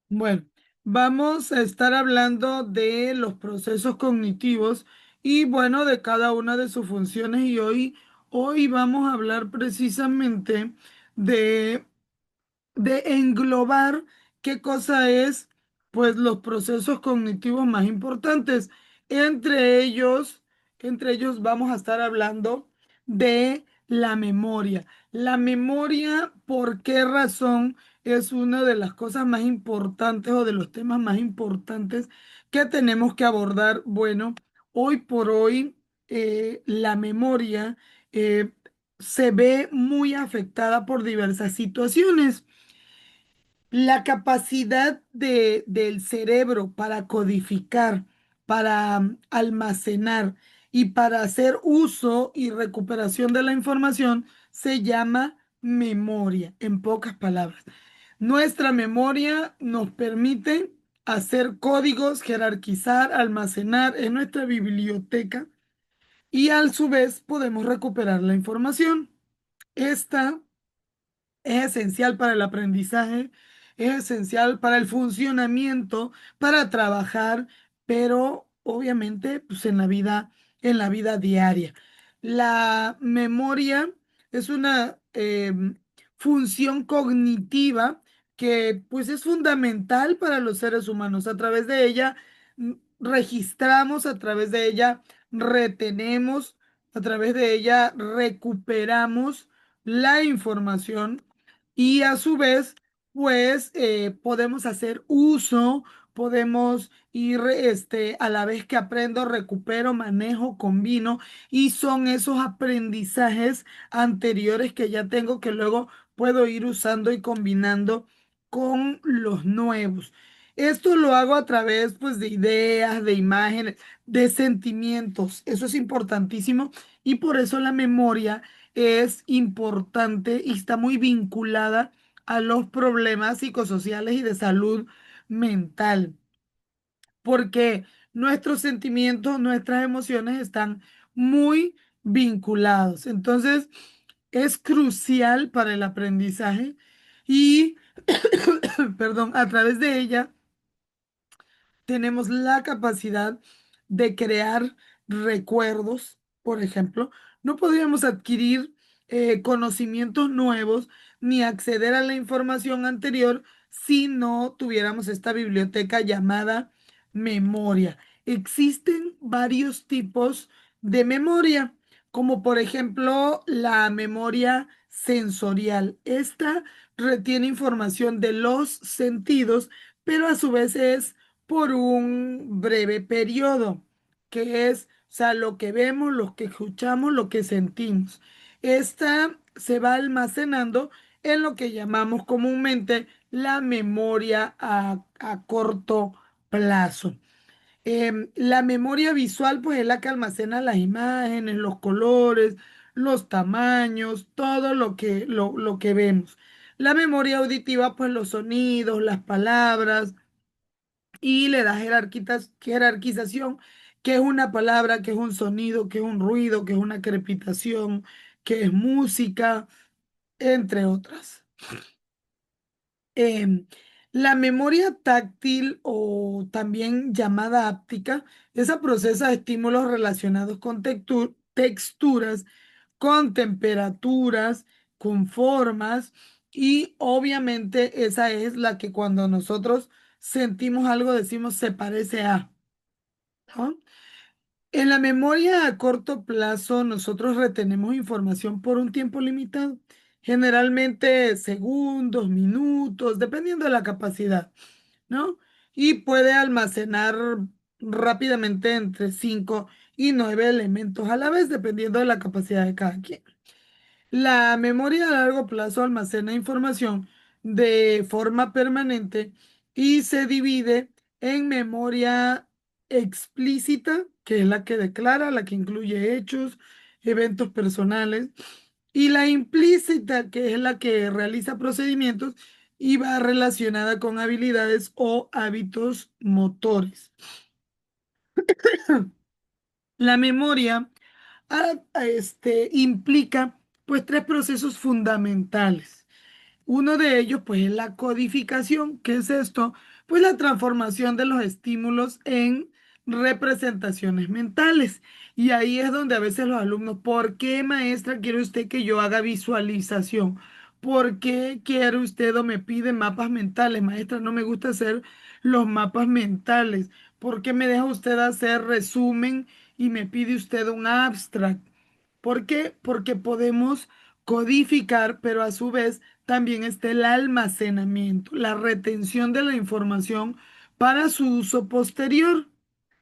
Bueno, vamos a estar hablando de los procesos cognitivos y bueno, de cada una de sus funciones y hoy vamos a hablar precisamente de de englobar qué cosa es, pues, los procesos cognitivos más importantes. Entre ellos, entre ellos vamos a estar hablando de la memoria. La memoria, ¿por qué razón es una de las cosas más importantes o de los temas más importantes que tenemos que abordar? Bueno, hoy por hoy, la memoria eh, se ve muy afectada por diversas situaciones. La capacidad del cerebro para codificar, para almacenar y para hacer uso y recuperación de la información se llama memoria, en pocas palabras. Nuestra memoria nos permite hacer códigos, jerarquizar, almacenar en nuestra biblioteca y a su vez podemos recuperar la información. Esta es esencial para el aprendizaje, es esencial para el funcionamiento, para trabajar, pero obviamente pues en la vida diaria. La memoria es una función cognitiva que pues es fundamental para los seres humanos. A través de ella registramos, a través de ella retenemos, a través de ella recuperamos la información y a su vez, pues podemos hacer uso, podemos ir, a la vez que aprendo, recupero, manejo, combino, y son esos aprendizajes anteriores que ya tengo que luego puedo ir usando y combinando con los nuevos. Esto lo hago a través, pues, de ideas, de imágenes, de sentimientos. Eso es importantísimo y por eso la memoria es importante y está muy vinculada a los problemas psicosociales y de salud mental, porque nuestros sentimientos, nuestras emociones están muy vinculados. Entonces, es crucial para el aprendizaje y, perdón, a través de ella tenemos la capacidad de crear recuerdos, por ejemplo. No podríamos adquirir conocimientos nuevos ni acceder a la información anterior si no tuviéramos esta biblioteca llamada memoria. Existen varios tipos de memoria, como por ejemplo la memoria sensorial. Esta retiene información de los sentidos, pero a su vez es por un breve periodo, que es, o sea, lo que vemos, lo que escuchamos, lo que sentimos. Esta se va almacenando en lo que llamamos comúnmente la memoria a corto plazo. La memoria visual, pues es la que almacena las imágenes, los colores, los tamaños, todo lo que vemos. La memoria auditiva, pues los sonidos, las palabras, y le da jerarquización, que es una palabra, que es un sonido, que es un ruido, que es una crepitación, que es música, entre otras. Em, la memoria táctil o también llamada áptica, esa procesa estímulos relacionados con texturas, con temperaturas, con formas y obviamente esa es la que cuando nosotros sentimos algo decimos se parece a, ¿no? En la memoria a corto plazo, nosotros retenemos información por un tiempo limitado, generalmente segundos, minutos, dependiendo de la capacidad, ¿no? Y puede almacenar rápidamente entre 5 y 9 elementos a la vez, dependiendo de la capacidad de cada quien. La memoria a largo plazo almacena información de forma permanente y se divide en memoria explícita, que es la que declara, la que incluye hechos, eventos personales, y la implícita, que es la que realiza procedimientos y va relacionada con habilidades o hábitos motores. La memoria implica pues tres procesos fundamentales. Uno de ellos, pues, es la codificación. ¿Qué es esto? Pues la transformación de los estímulos en representaciones mentales. Y ahí es donde a veces los alumnos, ¿por qué, maestra, quiere usted que yo haga visualización? ¿Por qué quiere usted o me pide mapas mentales? Maestra, no me gusta hacer los mapas mentales. ¿Por qué me deja usted hacer resumen y me pide usted un abstract? ¿Por qué? Porque podemos codificar, pero a su vez también está el almacenamiento, la retención de la información para su uso posterior.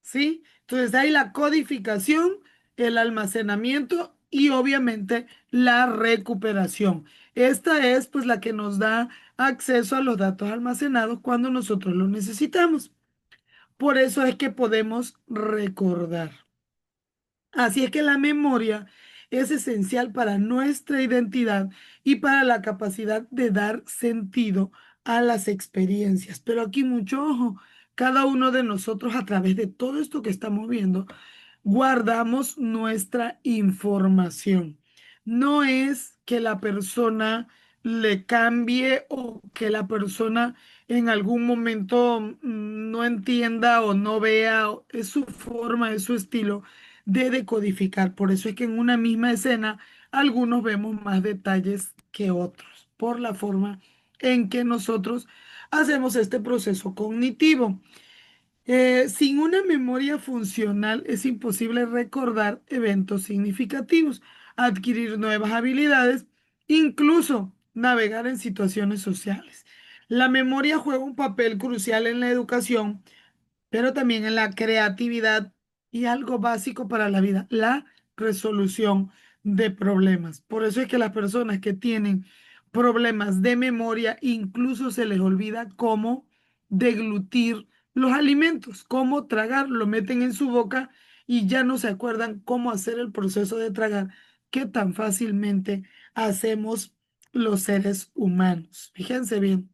¿Sí? Entonces hay la codificación, el almacenamiento y obviamente la recuperación. Esta es pues la que nos da acceso a los datos almacenados cuando nosotros los necesitamos. Por eso es que podemos recordar. Así es que la memoria es esencial para nuestra identidad y para la capacidad de dar sentido a las experiencias. Pero aquí mucho ojo, cada uno de nosotros a través de todo esto que estamos viendo, guardamos nuestra información. No es que la persona le cambie o que la persona en algún momento no entienda o no vea, es su forma, es su estilo de decodificar. Por eso es que en una misma escena algunos vemos más detalles que otros, por la forma en que nosotros hacemos este proceso cognitivo. Sin una memoria funcional es imposible recordar eventos significativos, adquirir nuevas habilidades, incluso navegar en situaciones sociales. La memoria juega un papel crucial en la educación, pero también en la creatividad y algo básico para la vida, la resolución de problemas. Por eso es que las personas que tienen problemas de memoria, incluso se les olvida cómo deglutir los alimentos, cómo tragar, lo meten en su boca y ya no se acuerdan cómo hacer el proceso de tragar que tan fácilmente hacemos los seres humanos. Fíjense bien.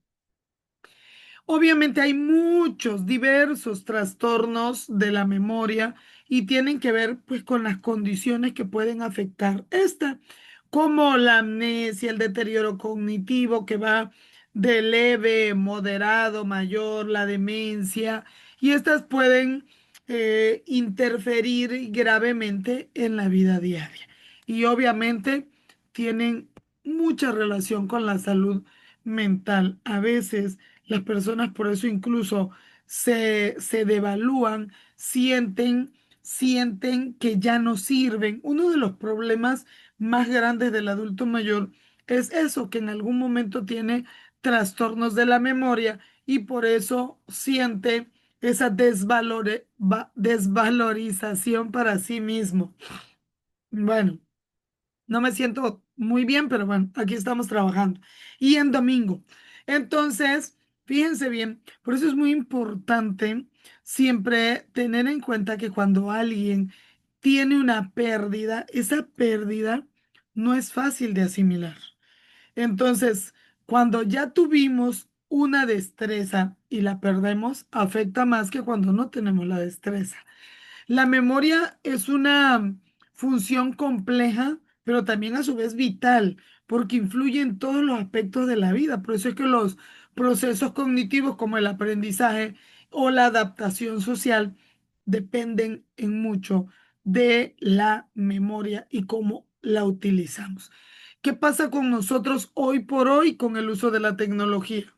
Obviamente hay muchos, diversos trastornos de la memoria y tienen que ver pues con las condiciones que pueden afectar esta, como la amnesia, el deterioro cognitivo que va de leve, moderado, mayor, la demencia, y estas pueden interferir gravemente en la vida diaria. Y obviamente tienen mucha relación con la salud mental. A veces las personas por eso incluso se devalúan, sienten que ya no sirven. Uno de los problemas más grandes del adulto mayor es eso, que en algún momento tiene trastornos de la memoria y por eso siente esa desvalorización para sí mismo. Bueno. No me siento muy bien, pero bueno, aquí estamos trabajando. Y en domingo. Entonces, fíjense bien, por eso es muy importante siempre tener en cuenta que cuando alguien tiene una pérdida, esa pérdida no es fácil de asimilar. Entonces, cuando ya tuvimos una destreza y la perdemos, afecta más que cuando no tenemos la destreza. La memoria es una función compleja, pero también a su vez vital, porque influye en todos los aspectos de la vida. Por eso es que los procesos cognitivos como el aprendizaje o la adaptación social dependen en mucho de la memoria y cómo la utilizamos. ¿Qué pasa con nosotros hoy por hoy con el uso de la tecnología?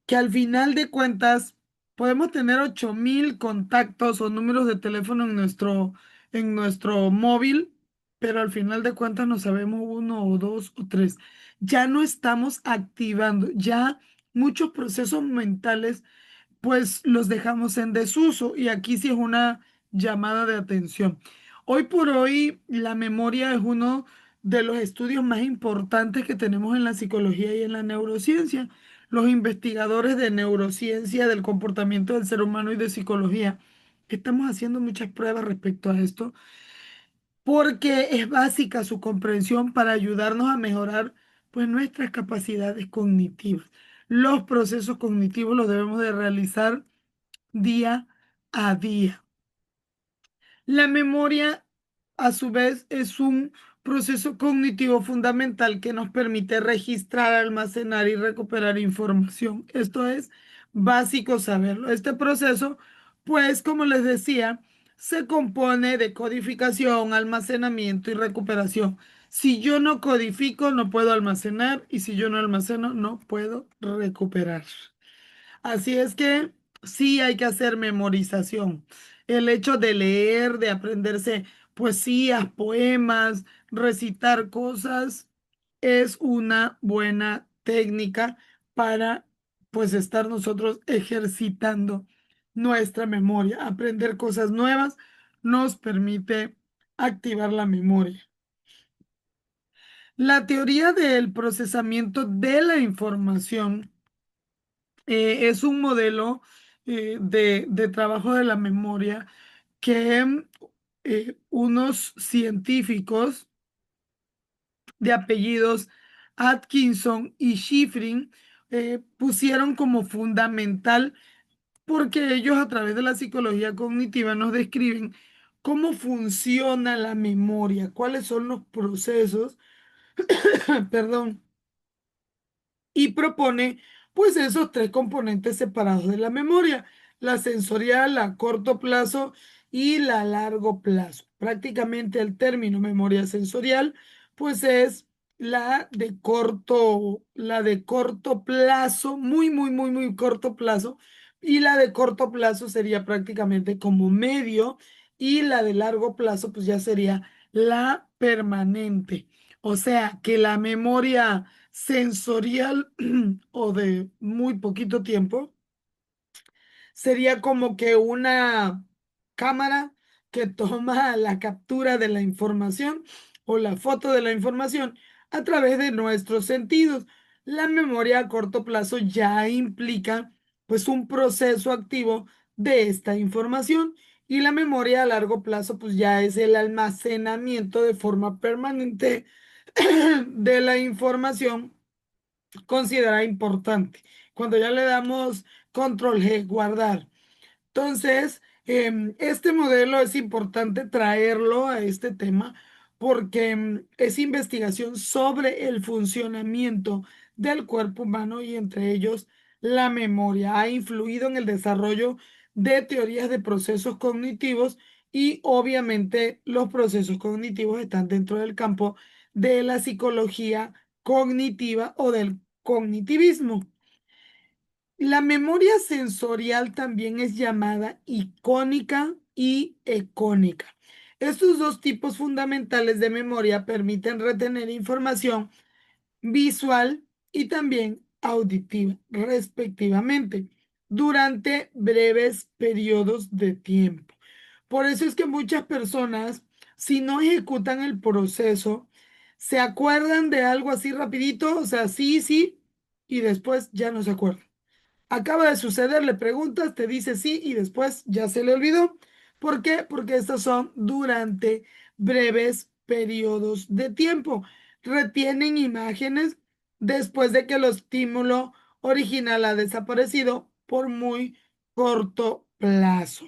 Que al final de cuentas podemos tener 8.000 contactos o números de teléfono en nuestro móvil, pero al final de cuentas no sabemos uno o dos o tres. Ya no estamos activando, ya muchos procesos mentales pues los dejamos en desuso y aquí sí es una llamada de atención. Hoy por hoy la memoria es uno de los estudios más importantes que tenemos en la psicología y en la neurociencia. Los investigadores de neurociencia, del comportamiento del ser humano y de psicología, estamos haciendo muchas pruebas respecto a esto porque es básica su comprensión para ayudarnos a mejorar pues nuestras capacidades cognitivas. Los procesos cognitivos los debemos de realizar día a día. La memoria, a su vez, es un proceso cognitivo fundamental que nos permite registrar, almacenar y recuperar información. Esto es básico saberlo. Este proceso, pues, como les decía, se compone de codificación, almacenamiento y recuperación. Si yo no codifico, no puedo almacenar, y si yo no almaceno, no puedo recuperar. Así es que sí hay que hacer memorización. El hecho de leer, de aprenderse poesías, poemas, recitar cosas, es una buena técnica para pues estar nosotros ejercitando nuestra memoria. Aprender cosas nuevas nos permite activar la memoria. La teoría del procesamiento de la información es un modelo de trabajo de la memoria que unos científicos de apellidos Atkinson y Shiffrin pusieron como fundamental porque ellos a través de la psicología cognitiva nos describen cómo funciona la memoria, cuáles son los procesos, perdón, y propone pues esos tres componentes separados de la memoria, la sensorial, la a corto plazo y la a largo plazo. Prácticamente el término memoria sensorial pues es la de corto plazo, muy corto plazo, y la de corto plazo sería prácticamente como medio, y la de largo plazo pues ya sería la permanente. O sea que la memoria sensorial o de muy poquito tiempo sería como que una cámara que toma la captura de la información o la foto de la información a través de nuestros sentidos. La memoria a corto plazo ya implica pues un proceso activo de esta información, y la memoria a largo plazo pues ya es el almacenamiento de forma permanente de la información considerada importante. Cuando ya le damos control G, guardar. Entonces, este modelo es importante traerlo a este tema porque es investigación sobre el funcionamiento del cuerpo humano y entre ellos la memoria. Ha influido en el desarrollo de teorías de procesos cognitivos, y obviamente los procesos cognitivos están dentro del campo de la psicología cognitiva o del cognitivismo. La memoria sensorial también es llamada icónica y ecónica. Estos dos tipos fundamentales de memoria permiten retener información visual y también auditiva, respectivamente, durante breves periodos de tiempo. Por eso es que muchas personas, si no ejecutan el proceso, se acuerdan de algo así rapidito, o sea, sí, sí, y después ya no se acuerdan. Acaba de suceder, le preguntas, te dice sí y después ya se le olvidó. ¿Por qué? Porque estos son durante breves periodos de tiempo. Retienen imágenes después de que el estímulo original ha desaparecido por muy corto plazo.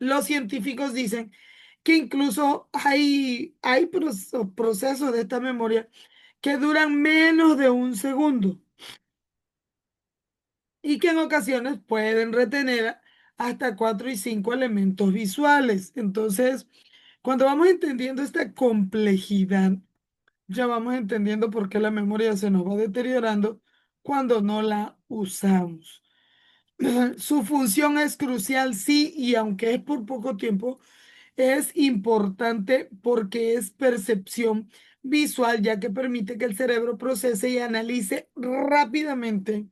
Los científicos dicen que incluso hay procesos de esta memoria que duran menos de un segundo y que en ocasiones pueden retener hasta cuatro y cinco elementos visuales. Entonces, cuando vamos entendiendo esta complejidad, ya vamos entendiendo por qué la memoria se nos va deteriorando cuando no la usamos. Su función es crucial, sí, y aunque es por poco tiempo, es importante porque es percepción visual, ya que permite que el cerebro procese y analice rápidamente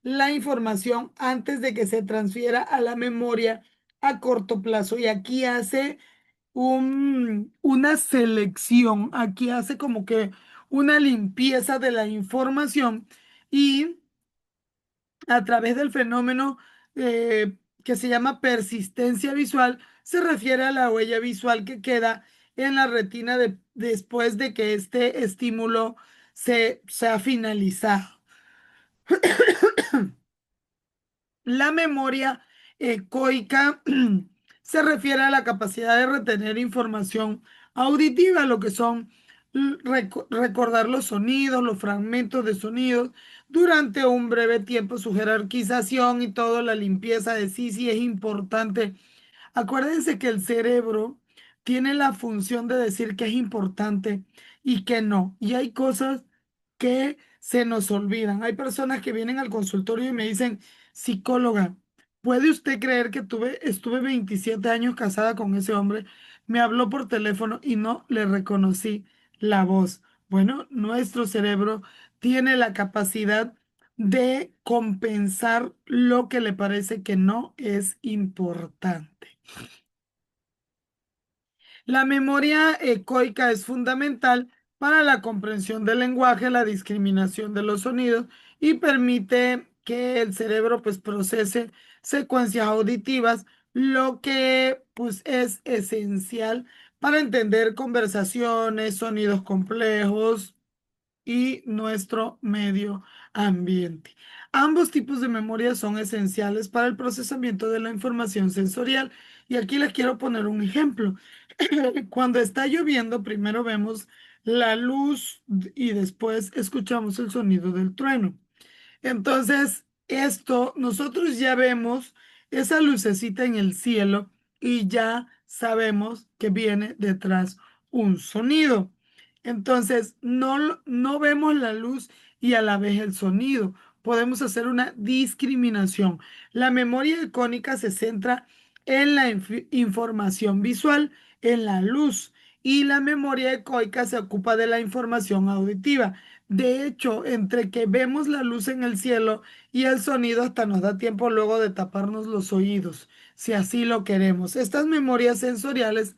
la información antes de que se transfiera a la memoria a corto plazo. Y aquí hace una selección, aquí hace como que una limpieza de la información, y a través del fenómeno que se llama persistencia visual, se refiere a la huella visual que queda en la retina después de que este estímulo se ha finalizado. La memoria ecoica se refiere a la capacidad de retener información auditiva, lo que son recordar los sonidos, los fragmentos de sonidos durante un breve tiempo, su jerarquización y todo, la limpieza de sí, sí es importante. Acuérdense que el cerebro tiene la función de decir que es importante y que no. Y hay cosas que se nos olvidan. Hay personas que vienen al consultorio y me dicen, psicóloga, ¿puede usted creer que estuve 27 años casada con ese hombre? Me habló por teléfono y no le reconocí la voz. Bueno, nuestro cerebro tiene la capacidad de compensar lo que le parece que no es importante. La memoria ecoica es fundamental para la comprensión del lenguaje, la discriminación de los sonidos y permite que el cerebro pues procese secuencias auditivas, lo que pues es esencial para entender conversaciones, sonidos complejos y nuestro medio ambiente. Ambos tipos de memoria son esenciales para el procesamiento de la información sensorial. Y aquí les quiero poner un ejemplo. Cuando está lloviendo, primero vemos la luz y después escuchamos el sonido del trueno. Entonces, esto, nosotros ya vemos esa lucecita en el cielo y ya sabemos que viene detrás un sonido. Entonces, no vemos la luz y a la vez el sonido. Podemos hacer una discriminación. La memoria icónica se centra en la información visual, en la luz, y la memoria ecoica se ocupa de la información auditiva. De hecho, entre que vemos la luz en el cielo y el sonido, hasta nos da tiempo luego de taparnos los oídos, si así lo queremos. Estas memorias sensoriales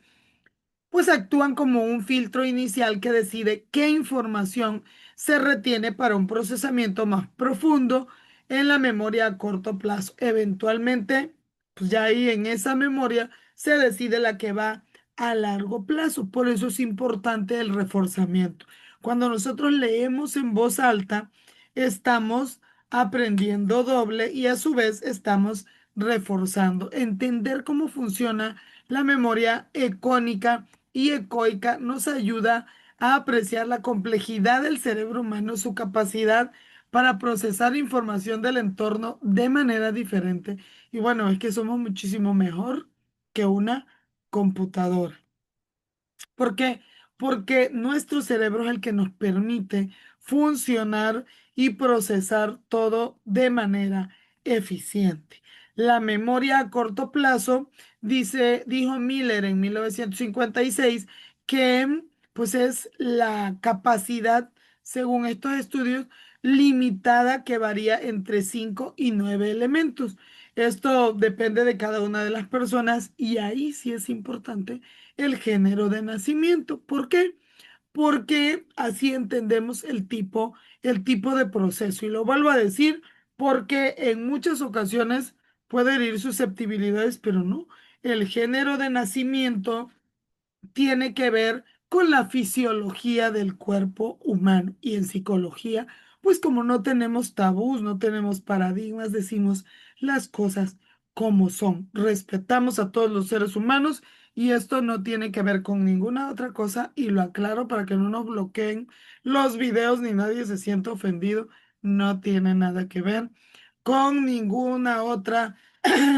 pues actúan como un filtro inicial que decide qué información se retiene para un procesamiento más profundo en la memoria a corto plazo. Eventualmente, pues ya ahí en esa memoria se decide la que va a largo plazo. Por eso es importante el reforzamiento. Cuando nosotros leemos en voz alta, estamos aprendiendo doble y a su vez estamos reforzando. Entender cómo funciona la memoria icónica y ecoica nos ayuda a apreciar la complejidad del cerebro humano, su capacidad para procesar información del entorno de manera diferente. Y bueno, es que somos muchísimo mejor que una computadora. ¿Por qué? Porque nuestro cerebro es el que nos permite funcionar y procesar todo de manera eficiente. La memoria a corto plazo, dijo Miller en 1956, que pues es la capacidad, según estos estudios, limitada que varía entre 5 y 9 elementos. Esto depende de cada una de las personas y ahí sí es importante el género de nacimiento. ¿Por qué? Porque así entendemos el tipo de proceso. Y lo vuelvo a decir porque en muchas ocasiones puede herir susceptibilidades, pero no. El género de nacimiento tiene que ver con la fisiología del cuerpo humano y en psicología, pues como no tenemos tabús, no tenemos paradigmas, decimos las cosas como son. Respetamos a todos los seres humanos y esto no tiene que ver con ninguna otra cosa y lo aclaro para que no nos bloqueen los videos ni nadie se sienta ofendido. No tiene nada que ver con ninguna otra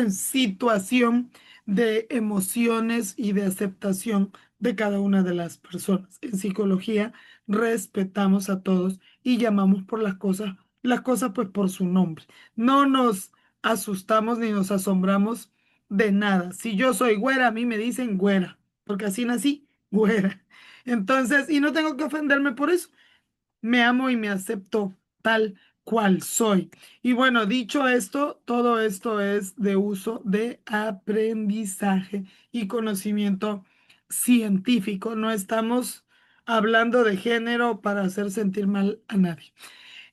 situación de emociones y de aceptación de cada una de las personas. En psicología respetamos a todos y llamamos por las cosas pues por su nombre. No nos asustamos ni nos asombramos de nada. Si yo soy güera, a mí me dicen güera, porque así nací, güera. Entonces, y no tengo que ofenderme por eso. Me amo y me acepto tal cual soy. Y bueno, dicho esto, todo esto es de uso de aprendizaje y conocimiento científico. No estamos hablando de género para hacer sentir mal a nadie.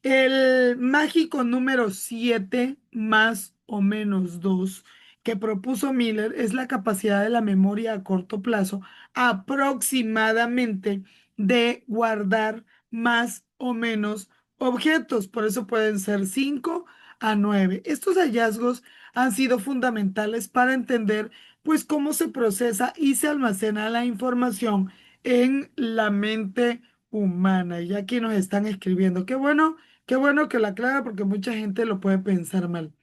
El mágico número 7 más o menos 2 que propuso Miller es la capacidad de la memoria a corto plazo aproximadamente de guardar más o menos objetos. Por eso pueden ser 5 a 9. Estos hallazgos han sido fundamentales para entender pues cómo se procesa y se almacena la información en la mente humana. Y aquí nos están escribiendo. Qué bueno que la aclara porque mucha gente lo puede pensar mal.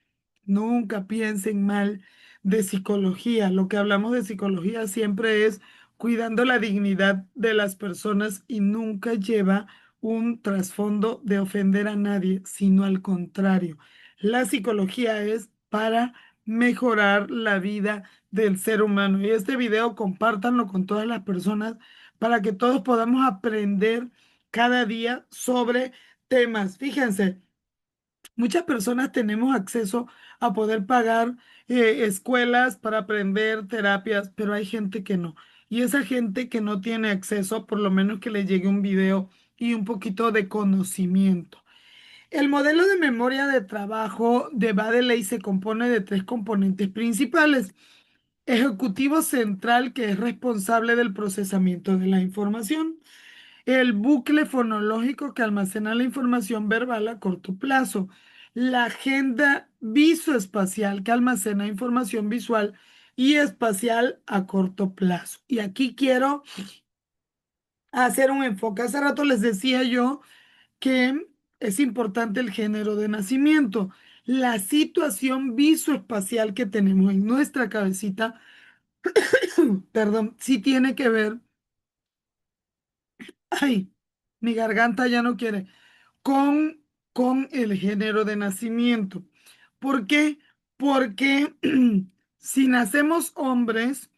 Nunca piensen mal de psicología. Lo que hablamos de psicología siempre es cuidando la dignidad de las personas y nunca lleva un trasfondo de ofender a nadie, sino al contrario. La psicología es para mejorar la vida del ser humano. Y este video compártanlo con todas las personas para que todos podamos aprender cada día sobre temas. Fíjense. Muchas personas tenemos acceso a poder pagar escuelas para aprender terapias, pero hay gente que no. Y esa gente que no tiene acceso, por lo menos que le llegue un video y un poquito de conocimiento. El modelo de memoria de trabajo de Baddeley se compone de tres componentes principales. Ejecutivo central, que es responsable del procesamiento de la información. El bucle fonológico que almacena la información verbal a corto plazo. La agenda visoespacial que almacena información visual y espacial a corto plazo. Y aquí quiero hacer un enfoque. Hace rato les decía yo que es importante el género de nacimiento. La situación visoespacial que tenemos en nuestra cabecita, perdón, sí tiene que ver, ay, mi garganta ya no quiere con, con el género de nacimiento. ¿Por qué? Porque si nacemos hombres,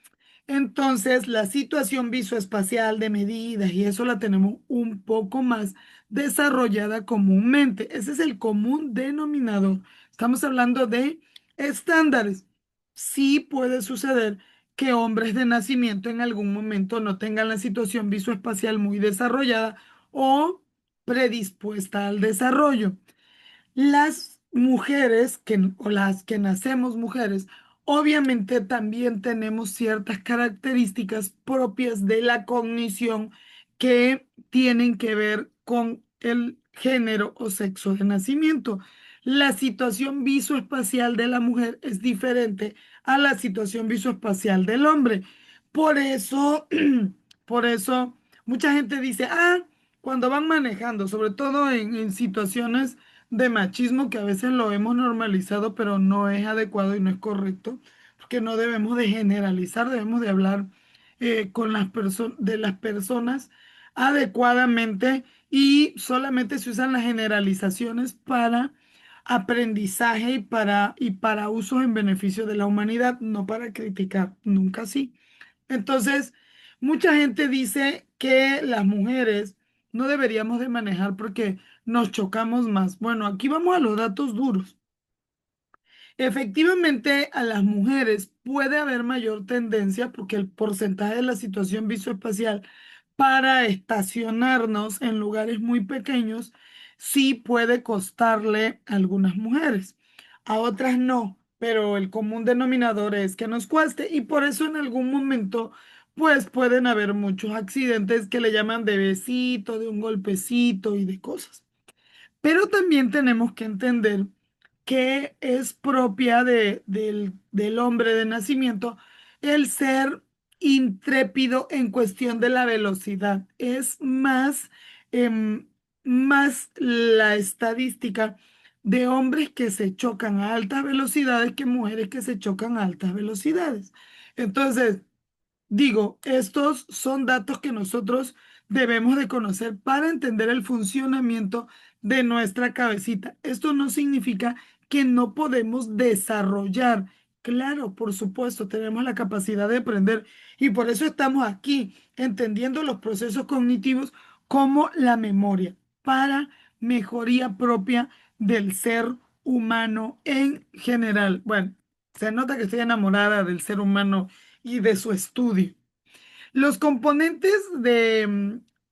entonces la situación visoespacial de medidas y eso la tenemos un poco más desarrollada comúnmente. Ese es el común denominador. Estamos hablando de estándares. Sí puede suceder que hombres de nacimiento en algún momento no tengan la situación visoespacial muy desarrollada o predispuesta al desarrollo. Las mujeres o las que nacemos mujeres, obviamente también tenemos ciertas características propias de la cognición que tienen que ver con el género o sexo de nacimiento. La situación visoespacial de la mujer es diferente a la situación visoespacial del hombre. Por eso, por eso, mucha gente dice, cuando van manejando, sobre todo en situaciones de machismo que a veces lo hemos normalizado, pero no es adecuado y no es correcto, porque no debemos de generalizar, debemos de hablar con las de las personas adecuadamente y solamente se usan las generalizaciones para aprendizaje y para usos en beneficio de la humanidad, no para criticar, nunca así. Entonces, mucha gente dice que las mujeres no deberíamos de manejar porque nos chocamos más. Bueno, aquí vamos a los datos duros. Efectivamente, a las mujeres puede haber mayor tendencia porque el porcentaje de la situación visoespacial para estacionarnos en lugares muy pequeños sí puede costarle a algunas mujeres, a otras no, pero el común denominador es que nos cueste y por eso en algún momento pues pueden haber muchos accidentes que le llaman de besito, de un golpecito y de cosas. Pero también tenemos que entender que es propia del hombre de nacimiento el ser intrépido en cuestión de la velocidad. Es más la estadística de hombres que se chocan a altas velocidades que mujeres que se chocan a altas velocidades. Entonces, digo, estos son datos que nosotros debemos de conocer para entender el funcionamiento de nuestra cabecita. Esto no significa que no podemos desarrollar. Claro, por supuesto, tenemos la capacidad de aprender y por eso estamos aquí, entendiendo los procesos cognitivos como la memoria, para mejoría propia del ser humano en general. Bueno, se nota que estoy enamorada del ser humano y de su estudio. Los componentes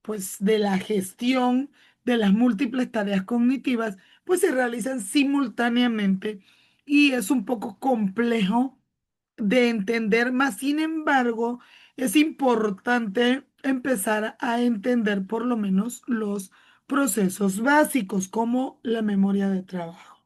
pues, de la gestión de las múltiples tareas cognitivas, pues se realizan simultáneamente y es un poco complejo de entender, más sin embargo, es importante empezar a entender por lo menos los procesos básicos como la memoria de trabajo.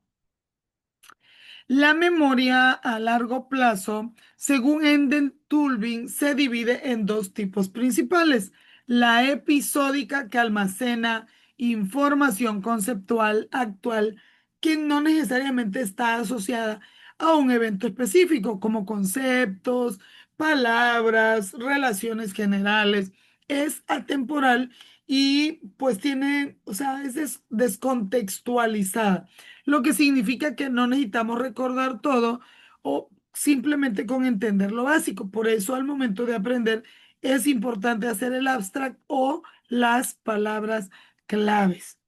La memoria a largo plazo, según Enden Tulbin, se divide en dos tipos principales. la episódica que almacena información conceptual actual que no necesariamente está asociada a un evento específico, como conceptos, palabras, relaciones generales. Es atemporal y pues tiene, o sea, es descontextualizada, lo que significa que no necesitamos recordar todo o simplemente con entender lo básico. Por eso al momento de aprender es importante hacer el abstract o las palabras claves.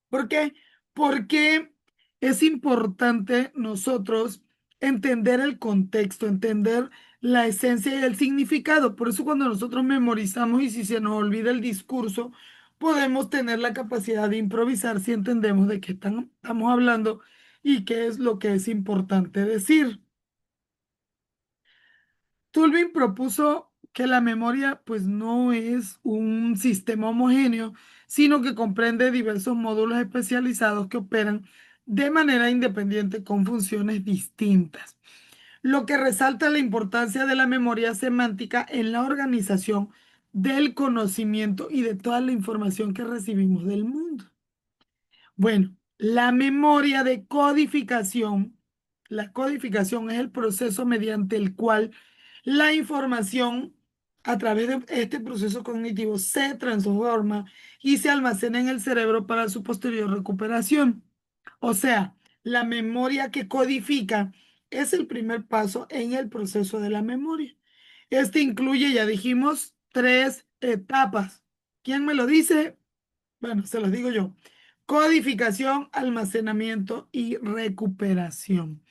¿Por qué? Porque es importante nosotros entender el contexto, entender la esencia y el significado. Por eso cuando nosotros memorizamos y si se nos olvida el discurso, podemos tener la capacidad de improvisar si entendemos de qué estamos hablando y qué es lo que es importante decir. Tulvin propuso que la memoria pues no es un sistema homogéneo, sino que comprende diversos módulos especializados que operan de manera independiente con funciones distintas, lo que resalta la importancia de la memoria semántica en la organización del conocimiento y de toda la información que recibimos del mundo. Bueno, la memoria de codificación, la codificación es el proceso mediante el cual la información a través de este proceso cognitivo se transforma y se almacena en el cerebro para su posterior recuperación. O sea, la memoria que codifica es el primer paso en el proceso de la memoria. Este incluye, ya dijimos, tres etapas. ¿Quién me lo dice? Bueno, se los digo yo. Codificación, almacenamiento y recuperación.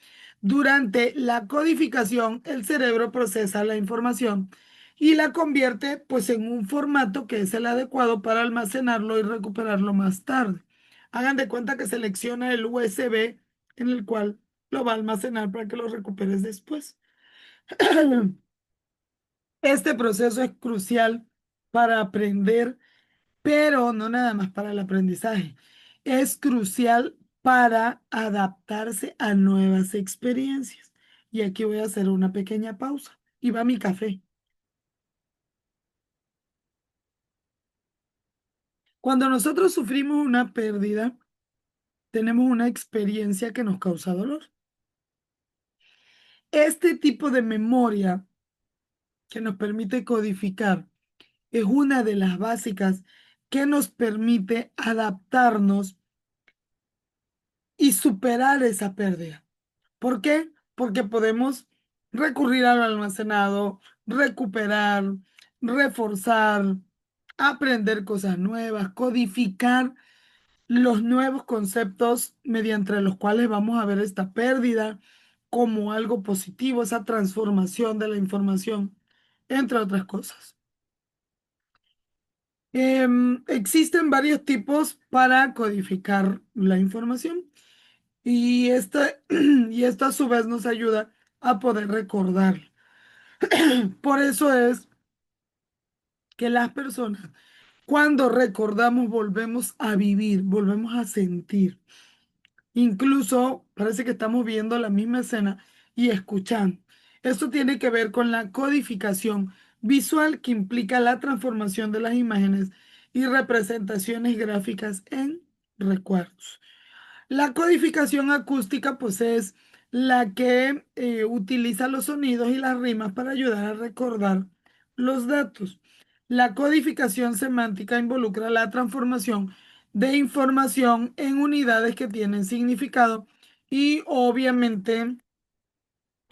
Durante la codificación, el cerebro procesa la información y la convierte pues en un formato que es el adecuado para almacenarlo y recuperarlo más tarde. Hagan de cuenta que selecciona el USB en el cual lo va a almacenar para que lo recuperes después. Este proceso es crucial para aprender, pero no nada más para el aprendizaje. Es crucial para adaptarse a nuevas experiencias. Y aquí voy a hacer una pequeña pausa. Y va mi café. Cuando nosotros sufrimos una pérdida, tenemos una experiencia que nos causa dolor. Este tipo de memoria que nos permite codificar es una de las básicas que nos permite adaptarnos y superar esa pérdida. ¿Por qué? Porque podemos recurrir al almacenado, recuperar, reforzar, aprender cosas nuevas, codificar los nuevos conceptos mediante los cuales vamos a ver esta pérdida como algo positivo, esa transformación de la información, entre otras cosas. Existen varios tipos para codificar la información. Y esto a su vez nos ayuda a poder recordar. Por eso es que las personas, cuando recordamos, volvemos a vivir, volvemos a sentir. Incluso parece que estamos viendo la misma escena y escuchando. Esto tiene que ver con la codificación visual que implica la transformación de las imágenes y representaciones gráficas en recuerdos. La codificación acústica, pues es la que utiliza los sonidos y las rimas para ayudar a recordar los datos. La codificación semántica involucra la transformación de información en unidades que tienen significado y obviamente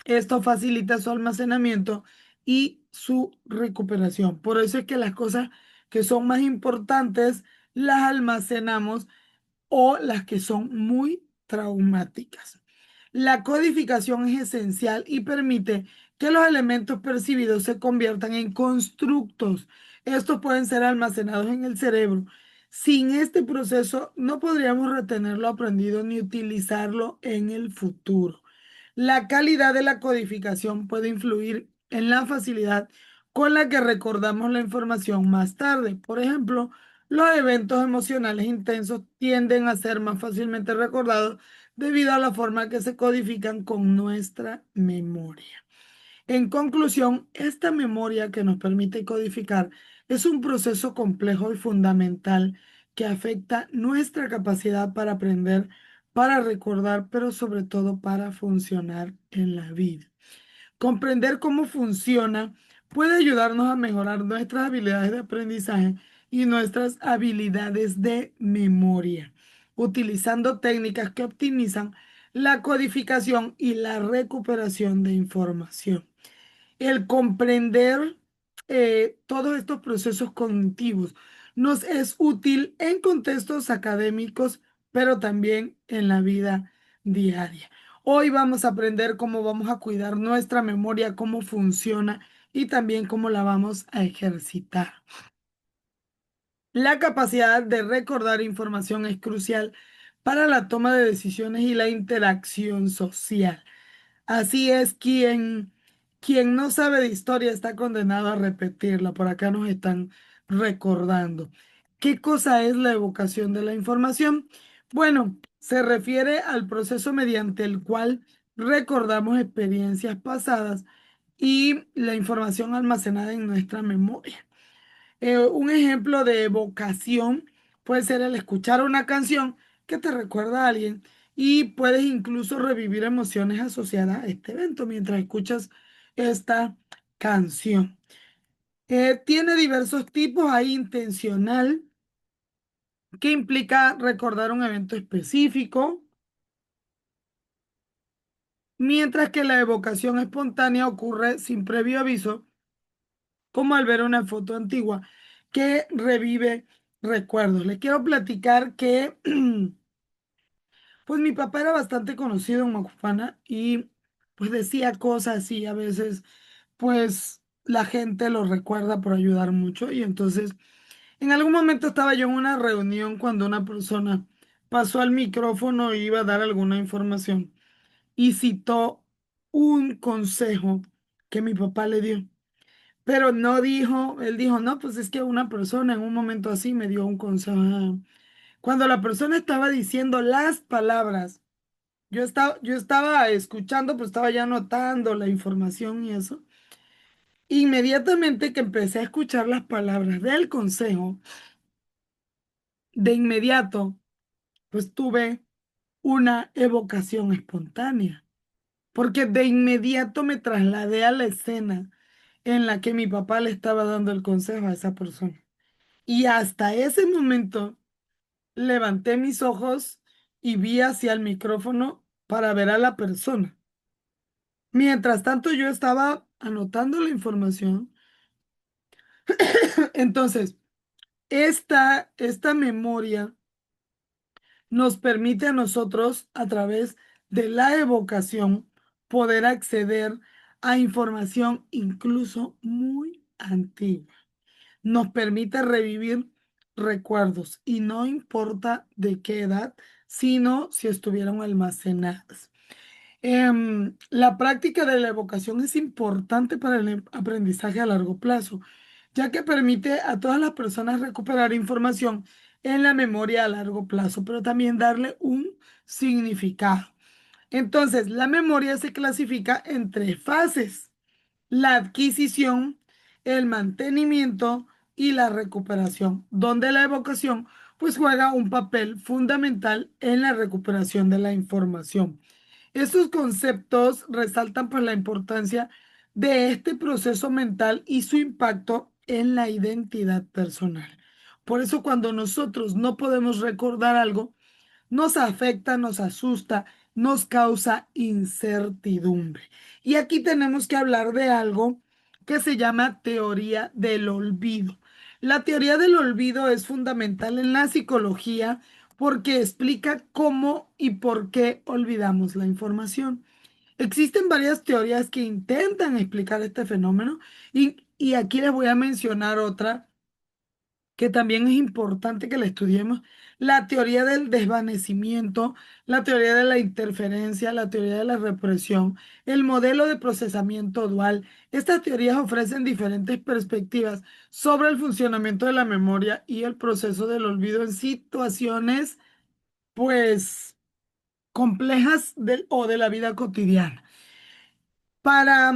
esto facilita su almacenamiento y su recuperación. Por eso es que las cosas que son más importantes las almacenamos o las que son muy traumáticas. La codificación es esencial y permite que los elementos percibidos se conviertan en constructos. Estos pueden ser almacenados en el cerebro. Sin este proceso no podríamos retener lo aprendido ni utilizarlo en el futuro. La calidad de la codificación puede influir en la facilidad con la que recordamos la información más tarde. Por ejemplo, los eventos emocionales intensos tienden a ser más fácilmente recordados debido a la forma que se codifican con nuestra memoria. En conclusión, esta memoria que nos permite codificar Es un proceso complejo y fundamental que afecta nuestra capacidad para aprender, para recordar, pero sobre todo para funcionar en la vida. Comprender cómo funciona puede ayudarnos a mejorar nuestras habilidades de aprendizaje y nuestras habilidades de memoria, utilizando técnicas que optimizan la codificación y la recuperación de información. El comprender todos estos procesos cognitivos nos es útil en contextos académicos, pero también en la vida diaria. Hoy vamos a aprender cómo vamos a cuidar nuestra memoria, cómo funciona y también cómo la vamos a ejercitar. La capacidad de recordar información es crucial para la toma de decisiones y la interacción social. Así es, quien no sabe de historia está condenado a repetirla. Por acá nos están recordando. ¿Qué cosa es la evocación de la información? Bueno, se refiere al proceso mediante el cual recordamos experiencias pasadas y la información almacenada en nuestra memoria. Un ejemplo de evocación puede ser el escuchar una canción que te recuerda a alguien y puedes incluso revivir emociones asociadas a este evento mientras escuchas esta canción. Tiene diversos tipos, hay intencional, que implica recordar un evento específico, mientras que la evocación espontánea ocurre sin previo aviso, como al ver una foto antigua que revive recuerdos. Les quiero platicar que pues mi papá era bastante conocido en Macuspana y pues decía cosas y a veces pues la gente lo recuerda por ayudar mucho y entonces en algún momento estaba yo en una reunión cuando una persona pasó al micrófono e iba a dar alguna información y citó un consejo que mi papá le dio. Pero no dijo, él dijo, no, pues es que una persona en un momento así me dio un consejo. Ajá. Cuando la persona estaba diciendo las palabras, yo estaba escuchando, pues estaba ya anotando la información y eso. Inmediatamente que empecé a escuchar las palabras del consejo, de inmediato, pues tuve una evocación espontánea, porque de inmediato me trasladé a la escena en la que mi papá le estaba dando el consejo a esa persona. Y hasta ese momento levanté mis ojos y vi hacia el micrófono para ver a la persona. Mientras tanto, yo estaba anotando la información. Entonces, esta memoria nos permite a nosotros, a través de la evocación, poder acceder a información incluso muy antigua. Nos permite revivir recuerdos y no importa de qué edad, sino si estuvieron almacenadas. La práctica de la evocación es importante para el aprendizaje a largo plazo, ya que permite a todas las personas recuperar información en la memoria a largo plazo, pero también darle un significado. Entonces, la memoria se clasifica en tres fases: la adquisición, el mantenimiento y la recuperación, donde la evocación pues juega un papel fundamental en la recuperación de la información. Estos conceptos resaltan pues la importancia de este proceso mental y su impacto en la identidad personal. Por eso cuando nosotros no podemos recordar algo, nos afecta, nos asusta, nos causa incertidumbre. Y aquí tenemos que hablar de algo que se llama teoría del olvido. La teoría del olvido es fundamental en la psicología porque explica cómo y por qué olvidamos la información. Existen varias teorías que intentan explicar este fenómeno y aquí les voy a mencionar otra que también es importante que la estudiemos: la teoría del desvanecimiento, la teoría de la interferencia, la teoría de la represión, el modelo de procesamiento dual. Estas teorías ofrecen diferentes perspectivas sobre el funcionamiento de la memoria y el proceso del olvido en situaciones, pues, complejas o de la vida cotidiana. Para,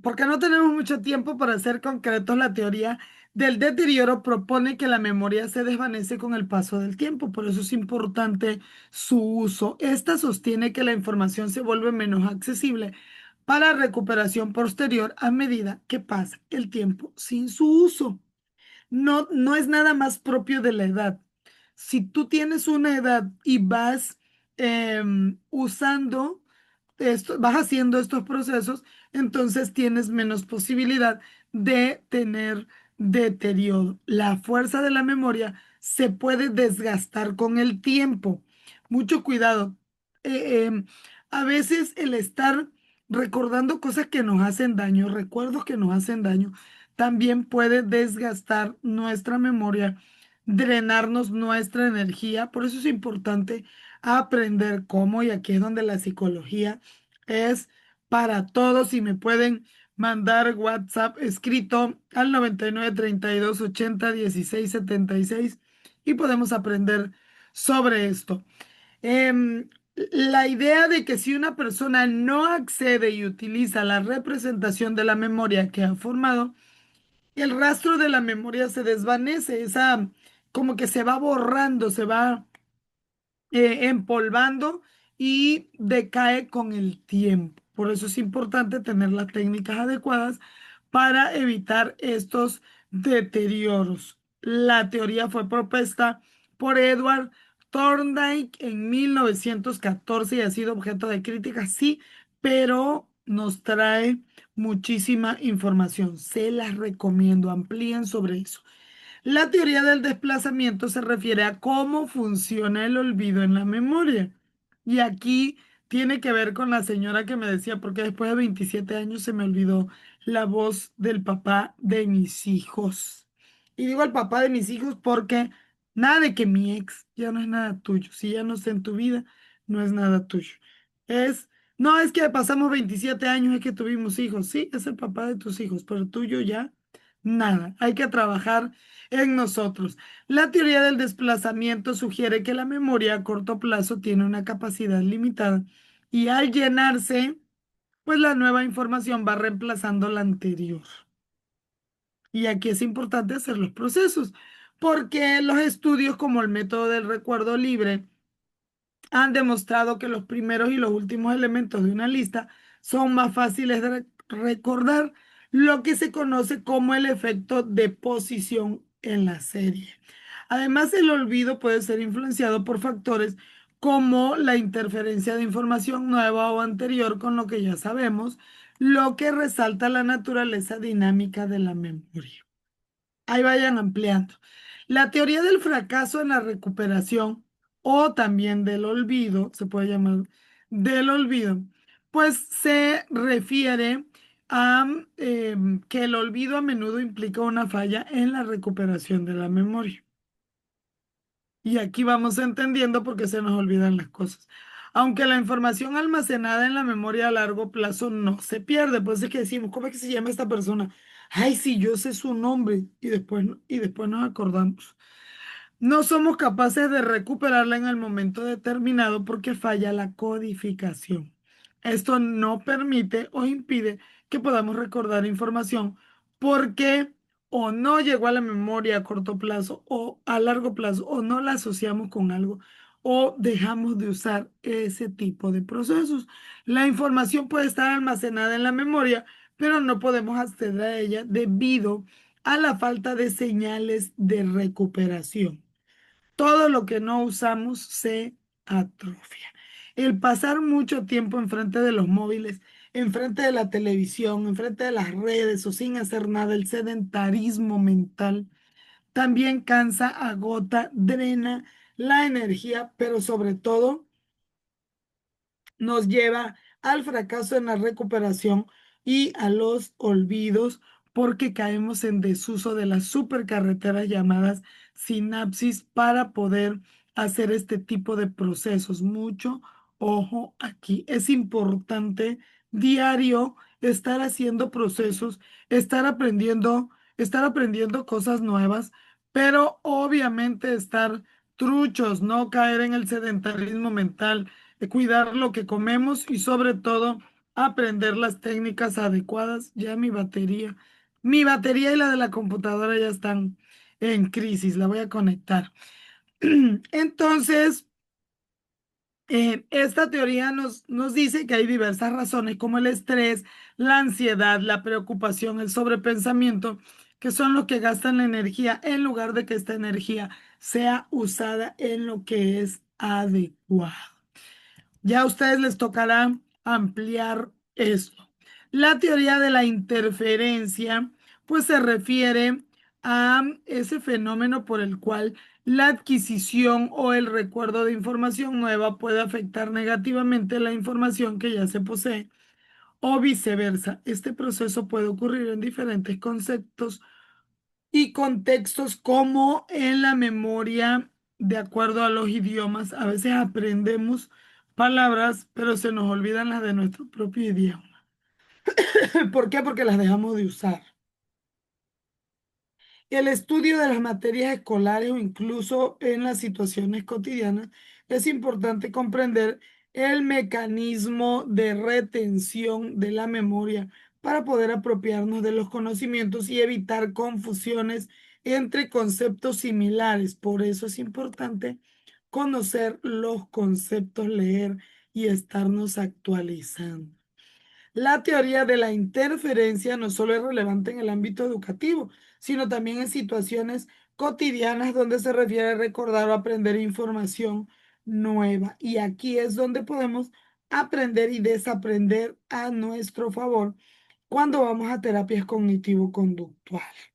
porque no tenemos mucho tiempo para hacer concretos la teoría, del deterioro propone que la memoria se desvanece con el paso del tiempo, por eso es importante su uso. Esta sostiene que la información se vuelve menos accesible para recuperación posterior a medida que pasa el tiempo sin su uso. No, no es nada más propio de la edad. Si tú tienes una edad y vas usando esto, vas haciendo estos procesos, entonces tienes menos posibilidad de tener deterioro. La fuerza de la memoria se puede desgastar con el tiempo. Mucho cuidado. A veces el estar recordando cosas que nos hacen daño, recuerdos que nos hacen daño, también puede desgastar nuestra memoria, drenarnos nuestra energía. Por eso es importante aprender cómo, y aquí es donde la psicología es para todos. Y me pueden mandar WhatsApp escrito al 99 32 80 16 76 y podemos aprender sobre esto. Em, la idea de que si una persona no accede y utiliza la representación de la memoria que ha formado, el rastro de la memoria se desvanece, esa como que se va borrando, se va empolvando y decae con el tiempo. Por eso es importante tener las técnicas adecuadas para evitar estos deterioros. La teoría fue propuesta por Edward Thorndike en 1914 y ha sido objeto de crítica, sí, pero nos trae muchísima información. Se las recomiendo, amplíen sobre eso. La teoría del desplazamiento se refiere a cómo funciona el olvido en la memoria. Y aquí tiene que ver con la señora que me decía, porque después de 27 años se me olvidó la voz del papá de mis hijos. Y digo el papá de mis hijos porque nada de que mi ex ya no es nada tuyo. Si ya no está en tu vida, no es nada tuyo. Es, no es que pasamos 27 años, es que tuvimos hijos. Sí, es el papá de tus hijos, pero tuyo ya nada. Hay que trabajar en nosotros. La teoría del desplazamiento sugiere que la memoria a corto plazo tiene una capacidad limitada y al llenarse, pues la nueva información va reemplazando la anterior. Y aquí es importante hacer los procesos, porque los estudios como el método del recuerdo libre han demostrado que los primeros y los últimos elementos de una lista son más fáciles de recordar, lo que se conoce como el efecto de posición en la serie. Además, el olvido puede ser influenciado por factores como la interferencia de información nueva o anterior con lo que ya sabemos, lo que resalta la naturaleza dinámica de la memoria. Ahí vayan ampliando. La teoría del fracaso en la recuperación o también del olvido, se puede llamar del olvido, pues se refiere a que el olvido a menudo implica una falla en la recuperación de la memoria. Y aquí vamos entendiendo por qué se nos olvidan las cosas. Aunque la información almacenada en la memoria a largo plazo no se pierde, pues es que decimos, ¿cómo es que se llama esta persona? Ay, sí, yo sé su nombre y después nos acordamos. No somos capaces de recuperarla en el momento determinado porque falla la codificación. Esto no permite o impide que podamos recordar información porque o no llegó a la memoria a corto plazo o a largo plazo o no la asociamos con algo o dejamos de usar ese tipo de procesos. La información puede estar almacenada en la memoria, pero no podemos acceder a ella debido a la falta de señales de recuperación. Todo lo que no usamos se atrofia. El pasar mucho tiempo enfrente de los móviles, enfrente de la televisión, enfrente de las redes o sin hacer nada, el sedentarismo mental también cansa, agota, drena la energía, pero sobre todo nos lleva al fracaso en la recuperación y a los olvidos porque caemos en desuso de las supercarreteras llamadas sinapsis para poder hacer este tipo de procesos. Mucho ojo aquí. Es importante diario estar haciendo procesos, estar aprendiendo cosas nuevas, pero obviamente estar truchos, no caer en el sedentarismo mental, de cuidar lo que comemos y sobre todo aprender las técnicas adecuadas. Ya mi batería Mi batería y la de la computadora ya están en crisis, la voy a conectar. Entonces, esta teoría nos dice que hay diversas razones como el estrés, la ansiedad, la preocupación, el sobrepensamiento, que son los que gastan la energía en lugar de que esta energía sea usada en lo que es adecuado. Ya a ustedes les tocará ampliar esto. La teoría de la interferencia, pues se refiere a ese fenómeno por el cual la adquisición o el recuerdo de información nueva puede afectar negativamente la información que ya se posee o viceversa. Este proceso puede ocurrir en diferentes conceptos y contextos como en la memoria, de acuerdo a los idiomas. A veces aprendemos palabras, pero se nos olvidan las de nuestro propio idioma. ¿Por qué? Porque las dejamos de usar. El estudio de las materias escolares o incluso en las situaciones cotidianas es importante comprender el mecanismo de retención de la memoria para poder apropiarnos de los conocimientos y evitar confusiones entre conceptos similares. Por eso es importante conocer los conceptos, leer y estarnos actualizando. La teoría de la interferencia no solo es relevante en el ámbito educativo, sino también en situaciones cotidianas donde se refiere a recordar o aprender información nueva. Y aquí es donde podemos aprender y desaprender a nuestro favor cuando vamos a terapias cognitivo-conductuales.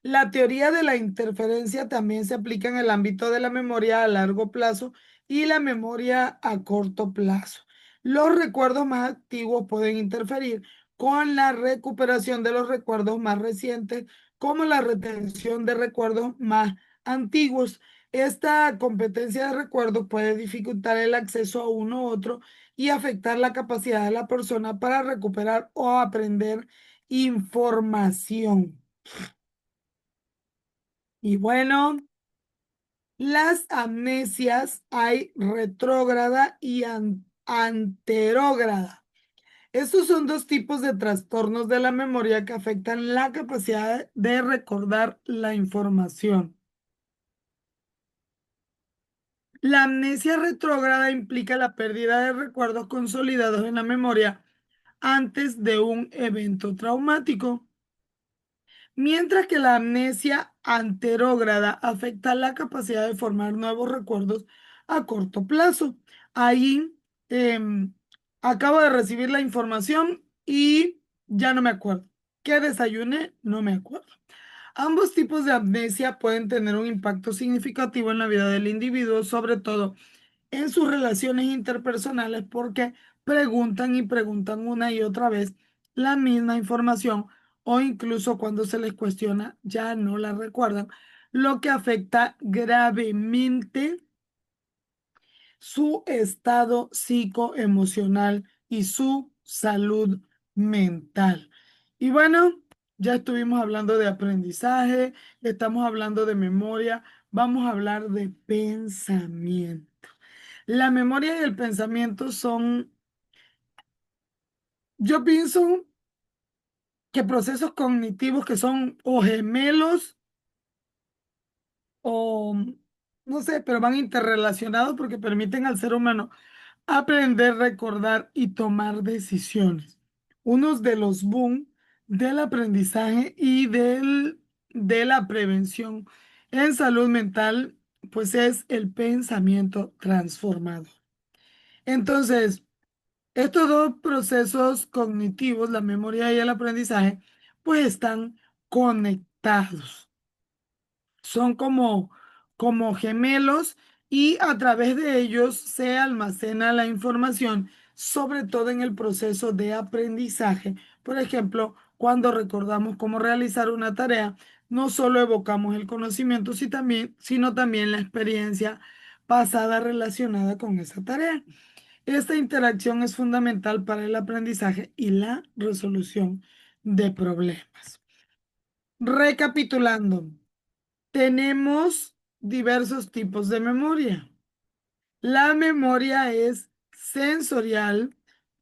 La teoría de la interferencia también se aplica en el ámbito de la memoria a largo plazo y la memoria a corto plazo. Los recuerdos más antiguos pueden interferir con la recuperación de los recuerdos más recientes, como la retención de recuerdos más antiguos. Esta competencia de recuerdos puede dificultar el acceso a uno u otro y afectar la capacidad de la persona para recuperar o aprender información. Y bueno, las amnesias hay retrógrada y anterógrada. Estos son dos tipos de trastornos de la memoria que afectan la capacidad de recordar la información. La amnesia retrógrada implica la pérdida de recuerdos consolidados en la memoria antes de un evento traumático. Mientras que la amnesia anterógrada afecta la capacidad de formar nuevos recuerdos a corto plazo. Ahí em, acabo de recibir la información y ya no me acuerdo. ¿Qué desayuné? No me acuerdo. Ambos tipos de amnesia pueden tener un impacto significativo en la vida del individuo, sobre todo en sus relaciones interpersonales porque preguntan y preguntan una y otra vez la misma información o incluso cuando se les cuestiona ya no la recuerdan, lo que afecta gravemente su estado psicoemocional y su salud mental. Y bueno, ya estuvimos hablando de aprendizaje, estamos hablando de memoria, vamos a hablar de pensamiento. La memoria y el pensamiento son, yo pienso que procesos cognitivos que son o gemelos o no sé, pero van interrelacionados porque permiten al ser humano aprender, recordar y tomar decisiones. Uno de los boom del aprendizaje y de la prevención en salud mental, pues es el pensamiento transformado. Entonces, estos dos procesos cognitivos, la memoria y el aprendizaje, pues están conectados. Son como gemelos y a través de ellos se almacena la información, sobre todo en el proceso de aprendizaje. Por ejemplo, cuando recordamos cómo realizar una tarea, no solo evocamos el conocimiento, sino también la experiencia pasada relacionada con esa tarea. Esta interacción es fundamental para el aprendizaje y la resolución de problemas. Recapitulando, tenemos diversos tipos de memoria. La memoria es sensorial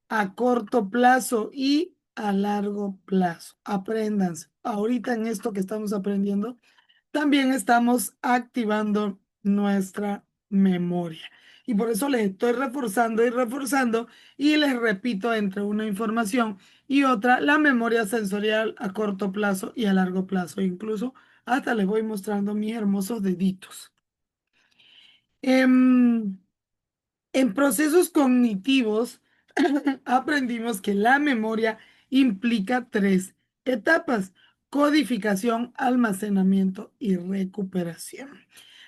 a corto plazo y a largo plazo. Apréndanse. Ahorita en esto que estamos aprendiendo, también estamos activando nuestra memoria. Y por eso les estoy reforzando y reforzando y les repito entre una información y otra la memoria sensorial a corto plazo y a largo plazo. Incluso hasta les voy mostrando mis hermosos deditos. Em, en procesos cognitivos, aprendimos que la memoria implica tres etapas: codificación, almacenamiento y recuperación.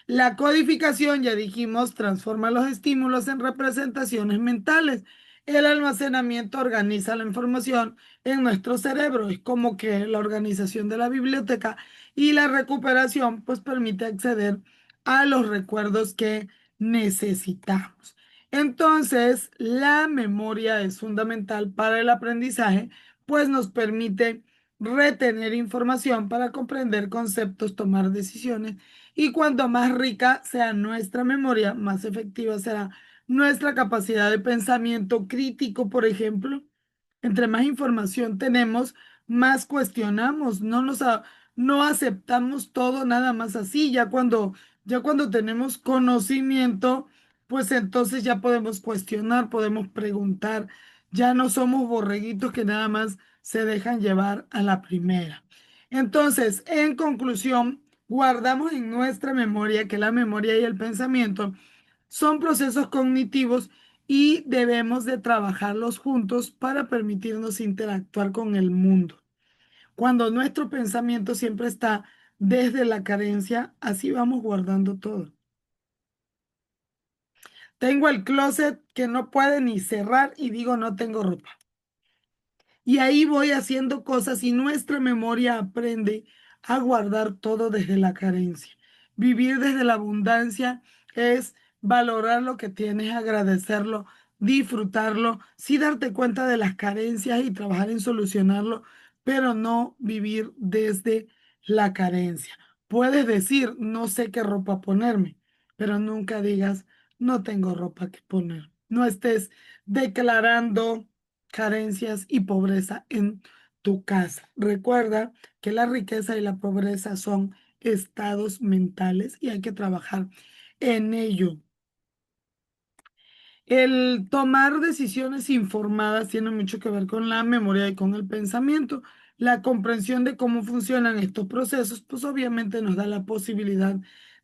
La codificación, ya dijimos, transforma los estímulos en representaciones mentales. El almacenamiento organiza la información en nuestro cerebro, es como que la organización de la biblioteca, y la recuperación pues permite acceder a los recuerdos que necesitamos. Entonces, la memoria es fundamental para el aprendizaje, pues nos permite retener información para comprender conceptos, tomar decisiones, y cuanto más rica sea nuestra memoria, más efectiva será nuestra capacidad de pensamiento crítico, por ejemplo. Entre más información tenemos, más cuestionamos, no aceptamos todo nada más así. Ya cuando tenemos conocimiento, pues entonces ya podemos cuestionar, podemos preguntar. Ya no somos borreguitos que nada más se dejan llevar a la primera. Entonces, en conclusión, guardamos en nuestra memoria que la memoria y el pensamiento son procesos cognitivos y debemos de trabajarlos juntos para permitirnos interactuar con el mundo. Cuando nuestro pensamiento siempre está desde la carencia, así vamos guardando todo. Tengo el closet que no puede ni cerrar y digo no tengo ropa. Y ahí voy haciendo cosas y nuestra memoria aprende a guardar todo desde la carencia. Vivir desde la abundancia es valorar lo que tienes, agradecerlo, disfrutarlo, sí darte cuenta de las carencias y trabajar en solucionarlo, pero no vivir desde la carencia. Puedes decir, no sé qué ropa ponerme, pero nunca digas, no tengo ropa que poner. No estés declarando carencias y pobreza en tu casa. Recuerda que la riqueza y la pobreza son estados mentales y hay que trabajar en ello. El tomar decisiones informadas tiene mucho que ver con la memoria y con el pensamiento. La comprensión de cómo funcionan estos procesos, pues obviamente nos da la posibilidad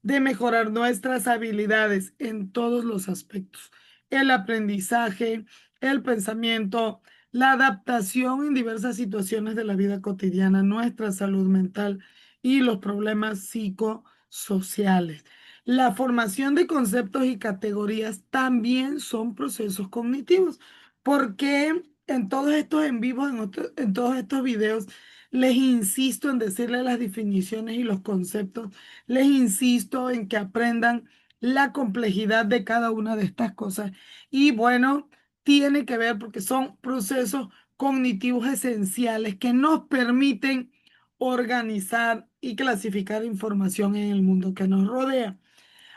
de mejorar nuestras habilidades en todos los aspectos. El aprendizaje, el pensamiento, la adaptación en diversas situaciones de la vida cotidiana, nuestra salud mental y los problemas psicosociales. La formación de conceptos y categorías también son procesos cognitivos, porque en todos estos en vivos, en todos estos videos, les insisto en decirles las definiciones y los conceptos, les insisto en que aprendan la complejidad de cada una de estas cosas. Y bueno, tiene que ver porque son procesos cognitivos esenciales que nos permiten organizar y clasificar información en el mundo que nos rodea.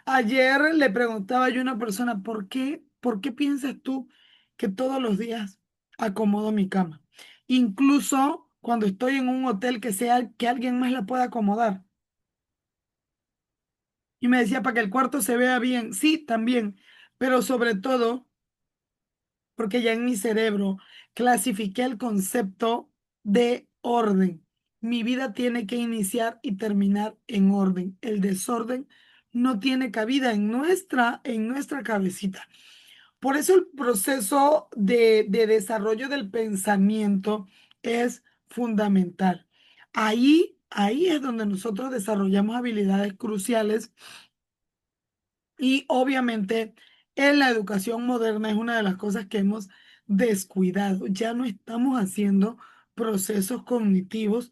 Ayer le preguntaba yo a una persona, ¿por qué piensas tú que todos los días acomodo mi cama? Incluso cuando estoy en un hotel que sea que alguien más la pueda acomodar. Y me decía, para que el cuarto se vea bien. Sí, también, pero sobre todo porque ya en mi cerebro clasifiqué el concepto de orden. Mi vida tiene que iniciar y terminar en orden. El desorden no tiene cabida en nuestra cabecita. Por eso el proceso de desarrollo del pensamiento es fundamental. Ahí es donde nosotros desarrollamos habilidades cruciales y obviamente en la educación moderna es una de las cosas que hemos descuidado. Ya no estamos haciendo procesos cognitivos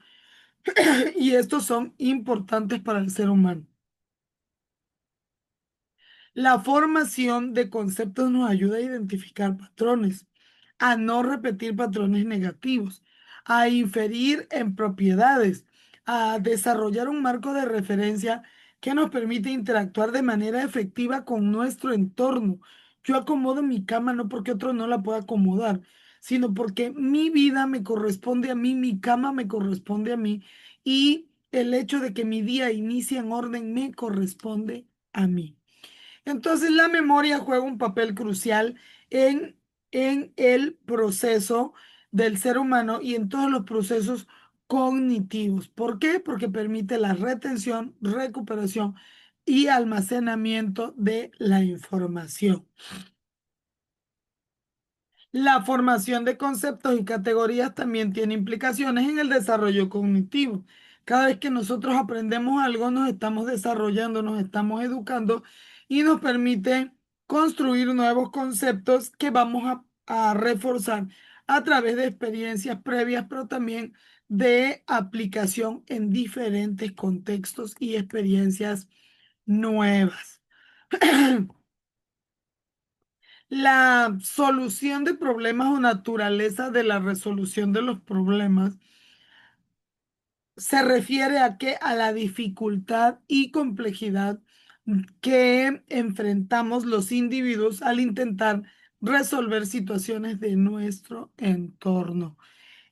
y estos son importantes para el ser humano. La formación de conceptos nos ayuda a identificar patrones, a no repetir patrones negativos, a inferir en propiedades, a desarrollar un marco de referencia que nos permite interactuar de manera efectiva con nuestro entorno. Yo acomodo mi cama no porque otro no la pueda acomodar, sino porque mi vida me corresponde a mí, mi cama me corresponde a mí y el hecho de que mi día inicie en orden me corresponde a mí. Entonces la memoria juega un papel crucial en, en el proceso del ser humano y en todos los procesos cognitivos. ¿Por qué? Porque permite la retención, recuperación y almacenamiento de la información. La formación de conceptos y categorías también tiene implicaciones en el desarrollo cognitivo. Cada vez que nosotros aprendemos algo, nos estamos desarrollando, nos estamos educando y nos permite construir nuevos conceptos que vamos a reforzar a través de experiencias previas, pero también de aplicación en diferentes contextos y experiencias nuevas. La solución de problemas o naturaleza de la resolución de los problemas se refiere a que a la dificultad y complejidad que enfrentamos los individuos al intentar resolver situaciones de nuestro entorno.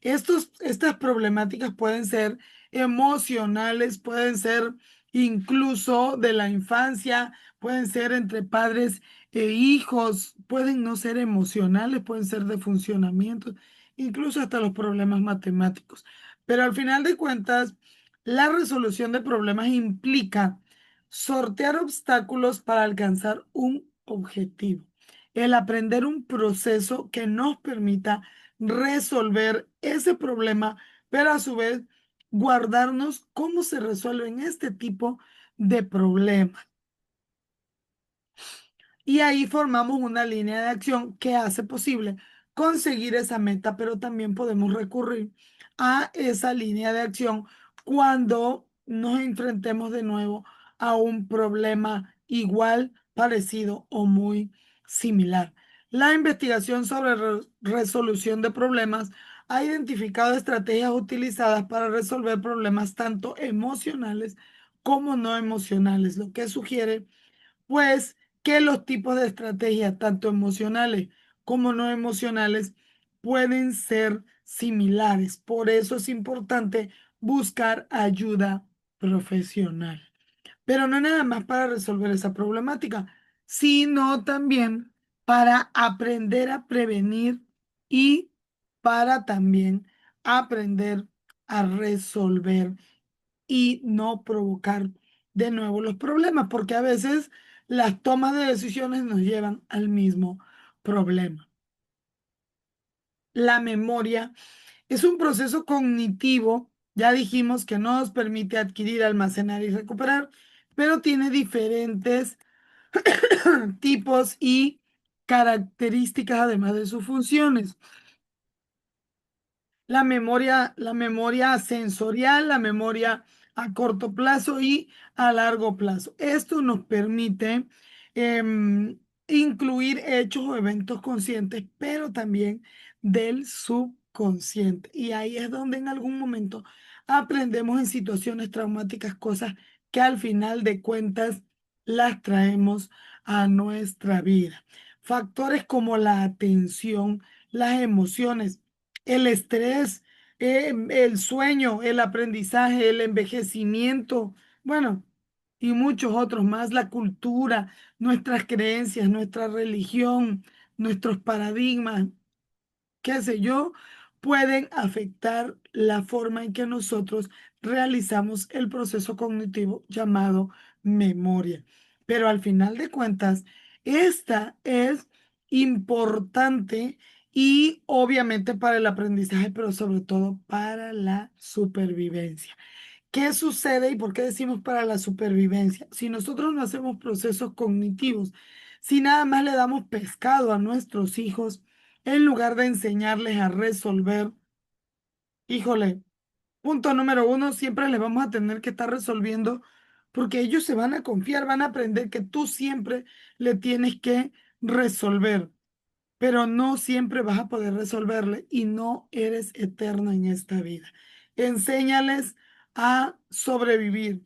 Estas problemáticas pueden ser emocionales, pueden ser incluso de la infancia, pueden ser entre padres e hijos, pueden no ser emocionales, pueden ser de funcionamiento, incluso hasta los problemas matemáticos. Pero al final de cuentas, la resolución de problemas implica sortear obstáculos para alcanzar un objetivo. El aprender un proceso que nos permita resolver ese problema, pero a su vez guardarnos cómo se resuelven este tipo de problemas. Y ahí formamos una línea de acción que hace posible conseguir esa meta, pero también podemos recurrir a esa línea de acción cuando nos enfrentemos de nuevo a un problema igual, parecido o muy similar. La investigación sobre resolución de problemas ha identificado estrategias utilizadas para resolver problemas tanto emocionales como no emocionales, lo que sugiere pues que los tipos de estrategias, tanto emocionales como no emocionales, pueden ser similares. Por eso es importante buscar ayuda profesional. Pero no nada más para resolver esa problemática, sino también para aprender a prevenir y para también aprender a resolver y no provocar de nuevo los problemas, porque a veces las tomas de decisiones nos llevan al mismo problema. La memoria es un proceso cognitivo, ya dijimos que nos permite adquirir, almacenar y recuperar, pero tiene diferentes tipos y características además de sus funciones. La memoria sensorial, la memoria a corto plazo y a largo plazo. Esto nos permite incluir hechos o eventos conscientes, pero también del subconsciente. Y ahí es donde en algún momento aprendemos en situaciones traumáticas cosas que al final de cuentas las traemos a nuestra vida. Factores como la atención, las emociones, el estrés, el sueño, el aprendizaje, el envejecimiento, bueno, y muchos otros más, la cultura, nuestras creencias, nuestra religión, nuestros paradigmas, qué sé yo, pueden afectar la forma en que nosotros realizamos el proceso cognitivo llamado memoria. Pero al final de cuentas, esta es importante y obviamente para el aprendizaje, pero sobre todo para la supervivencia. ¿Qué sucede y por qué decimos para la supervivencia? Si nosotros no hacemos procesos cognitivos, si nada más le damos pescado a nuestros hijos, en lugar de enseñarles a resolver, híjole, punto número uno, siempre les vamos a tener que estar resolviendo porque ellos se van a confiar, van a aprender que tú siempre le tienes que resolver, pero no siempre vas a poder resolverle y no eres eterno en esta vida. Enséñales a sobrevivir,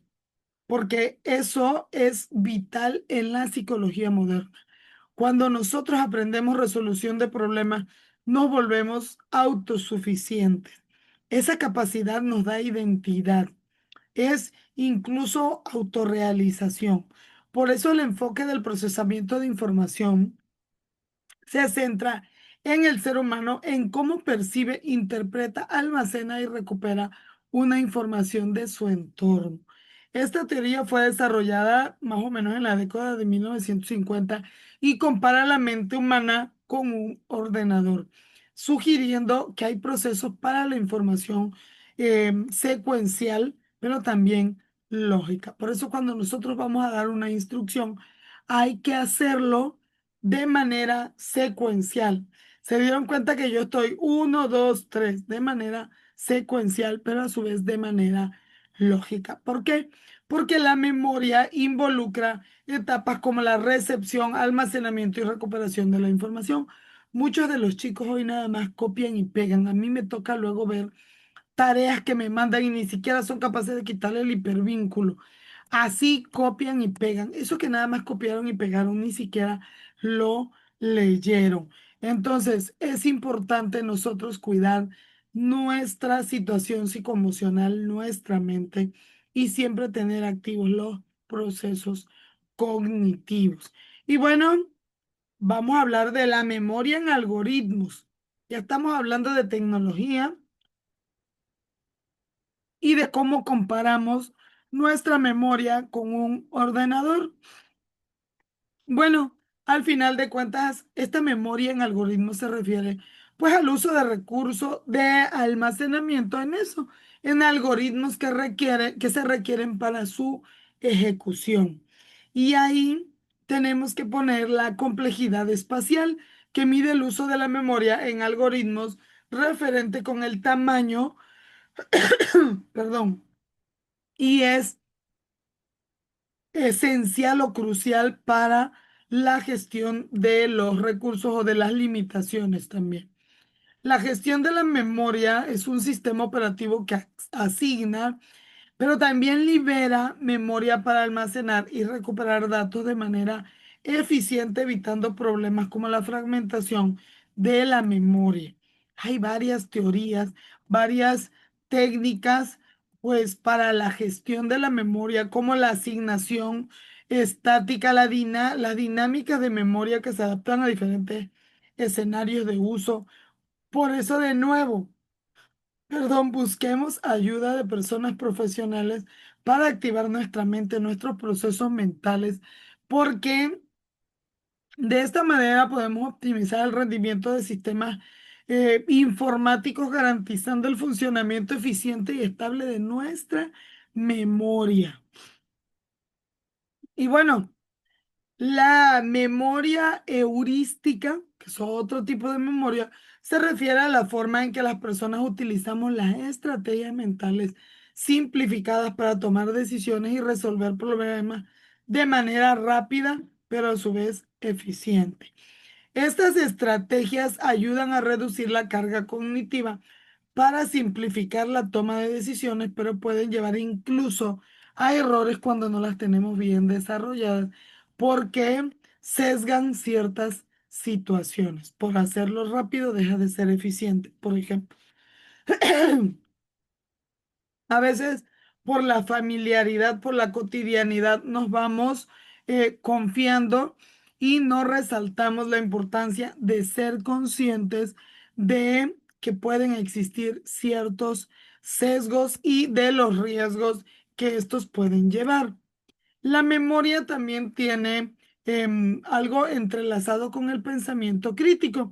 porque eso es vital en la psicología moderna. Cuando nosotros aprendemos resolución de problemas, nos volvemos autosuficientes. Esa capacidad nos da identidad, es incluso autorrealización. Por eso el enfoque del procesamiento de información se centra en el ser humano, en cómo percibe, interpreta, almacena y recupera una información de su entorno. Esta teoría fue desarrollada más o menos en la década de 1950 y compara la mente humana con un ordenador, sugiriendo que hay procesos para la información secuencial, pero también lógica. Por eso cuando nosotros vamos a dar una instrucción, hay que hacerlo de manera secuencial. Se dieron cuenta que yo estoy uno, 2, 3 de manera secuencial, pero a su vez de manera lógica. ¿Por qué? Porque la memoria involucra etapas como la recepción, almacenamiento y recuperación de la información. Muchos de los chicos hoy nada más copian y pegan. A mí me toca luego ver tareas que me mandan y ni siquiera son capaces de quitarle el hipervínculo. Así copian y pegan. Eso que nada más copiaron y pegaron, ni siquiera lo leyeron. Entonces, es importante nosotros cuidar nuestra situación psicoemocional, nuestra mente y siempre tener activos los procesos cognitivos. Y bueno, vamos a hablar de la memoria en algoritmos. Ya estamos hablando de tecnología y de cómo comparamos nuestra memoria con un ordenador. Bueno, al final de cuentas, esta memoria en algoritmos se refiere pues al uso de recursos de almacenamiento en eso, en algoritmos que se requieren para su ejecución. Y ahí tenemos que poner la complejidad espacial que mide el uso de la memoria en algoritmos referente con el tamaño, perdón, y es esencial o crucial para la gestión de los recursos o de las limitaciones también. La gestión de la memoria es un sistema operativo que asigna, pero también libera memoria para almacenar y recuperar datos de manera eficiente, evitando problemas como la fragmentación de la memoria. Hay varias teorías, varias técnicas, pues para la gestión de la memoria, como la asignación estática, las dinámicas de memoria que se adaptan a diferentes escenarios de uso. Por eso, de nuevo, perdón, busquemos ayuda de personas profesionales para activar nuestra mente, nuestros procesos mentales, porque de esta manera podemos optimizar el rendimiento de sistemas informáticos, garantizando el funcionamiento eficiente y estable de nuestra memoria. Y bueno, la memoria heurística, que es otro tipo de memoria, se refiere a la forma en que las personas utilizamos las estrategias mentales simplificadas para tomar decisiones y resolver problemas de manera rápida, pero a su vez eficiente. Estas estrategias ayudan a reducir la carga cognitiva para simplificar la toma de decisiones, pero pueden llevar incluso a errores cuando no las tenemos bien desarrolladas, porque sesgan ciertas situaciones. Por hacerlo rápido deja de ser eficiente. Por ejemplo, a veces por la familiaridad, por la cotidianidad, nos vamos confiando y no resaltamos la importancia de ser conscientes de que pueden existir ciertos sesgos y de los riesgos que estos pueden llevar. La memoria también tiene algo entrelazado con el pensamiento crítico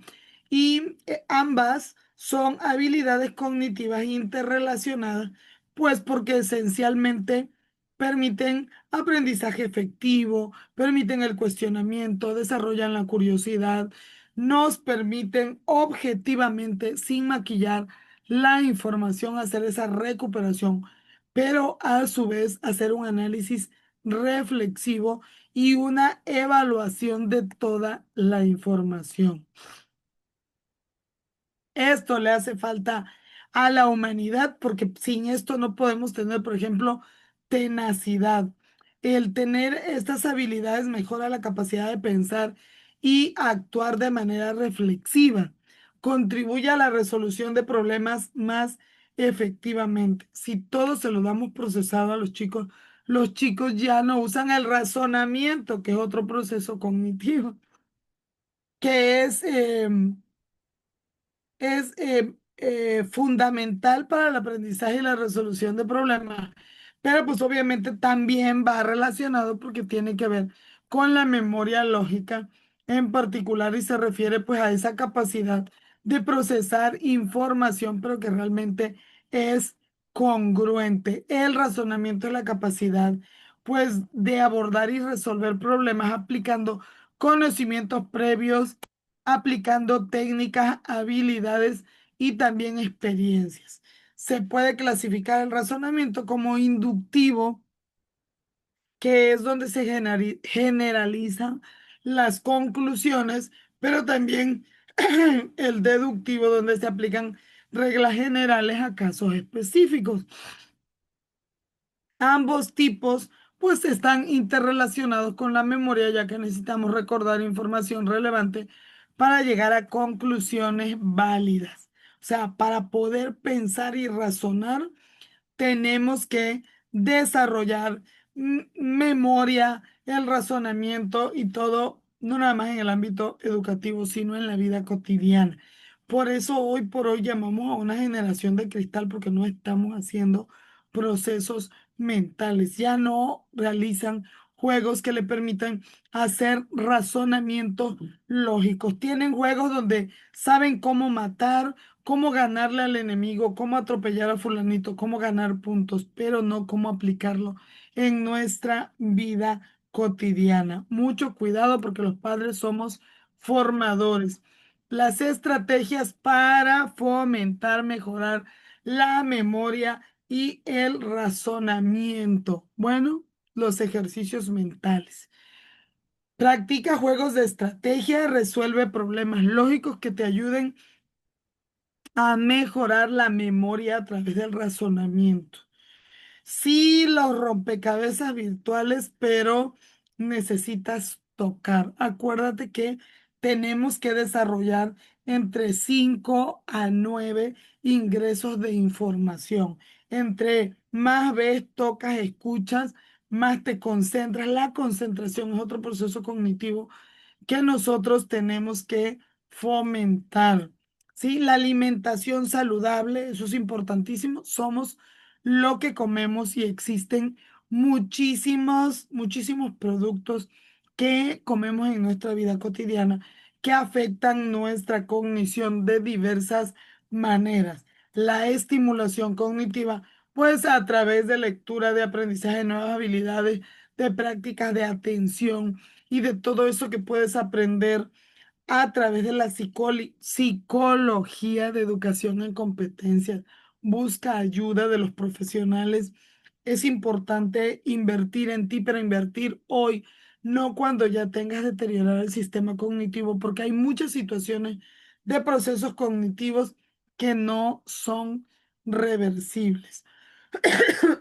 y ambas son habilidades cognitivas interrelacionadas, pues porque esencialmente permiten aprendizaje efectivo, permiten el cuestionamiento, desarrollan la curiosidad, nos permiten objetivamente, sin maquillar la información, hacer esa recuperación, pero a su vez hacer un análisis reflexivo y una evaluación de toda la información. Esto le hace falta a la humanidad porque sin esto no podemos tener, por ejemplo, tenacidad. El tener estas habilidades mejora la capacidad de pensar y actuar de manera reflexiva, contribuye a la resolución de problemas más efectivamente. Si todo se lo damos procesado a los chicos ya no usan el razonamiento, que es otro proceso cognitivo, que es fundamental para el aprendizaje y la resolución de problemas, pero pues obviamente también va relacionado porque tiene que ver con la memoria lógica en particular y se refiere pues a esa capacidad de procesar información, pero que realmente es congruente. El razonamiento es la capacidad pues de abordar y resolver problemas aplicando conocimientos previos, aplicando técnicas, habilidades y también experiencias. Se puede clasificar el razonamiento como inductivo, que es donde se generalizan las conclusiones, pero también el deductivo, donde se aplican reglas generales a casos específicos. Ambos tipos pues están interrelacionados con la memoria, ya que necesitamos recordar información relevante para llegar a conclusiones válidas. O sea, para poder pensar y razonar, tenemos que desarrollar memoria, el razonamiento y todo, no nada más en el ámbito educativo, sino en la vida cotidiana. Por eso hoy por hoy llamamos a una generación de cristal porque no estamos haciendo procesos mentales, ya no realizan juegos que le permitan hacer razonamientos lógicos. Tienen juegos donde saben cómo matar, cómo ganarle al enemigo, cómo atropellar a fulanito, cómo ganar puntos, pero no cómo aplicarlo en nuestra vida cotidiana. Mucho cuidado porque los padres somos formadores. Las estrategias para fomentar, mejorar la memoria y el razonamiento. Bueno, los ejercicios mentales. Practica juegos de estrategia, resuelve problemas lógicos que te ayuden a mejorar la memoria a través del razonamiento. Sí, los rompecabezas virtuales, pero necesitas tocar. Acuérdate que tenemos que desarrollar entre 5 a 9 ingresos de información. Entre más ves, tocas, escuchas, más te concentras. La concentración es otro proceso cognitivo que nosotros tenemos que fomentar. ¿Sí? La alimentación saludable, eso es importantísimo. Somos lo que comemos y existen muchísimos productos que comemos en nuestra vida cotidiana que afectan nuestra cognición de diversas maneras. La estimulación cognitiva, pues a través de lectura, de aprendizaje de nuevas habilidades, de prácticas de atención y de todo eso que puedes aprender a través de la psicología de educación en competencias. Busca ayuda de los profesionales. Es importante invertir en ti, pero invertir hoy, no cuando ya tengas deteriorado el sistema cognitivo, porque hay muchas situaciones de procesos cognitivos que no son reversibles.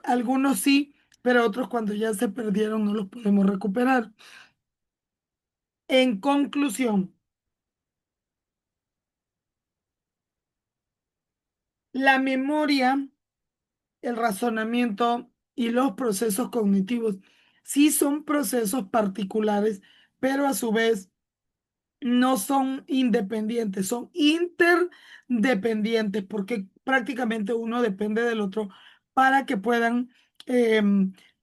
Algunos sí, pero otros cuando ya se perdieron no los podemos recuperar. En conclusión, la memoria, el razonamiento y los procesos cognitivos sí son procesos particulares, pero a su vez no son independientes, son interdependientes, porque prácticamente uno depende del otro para que puedan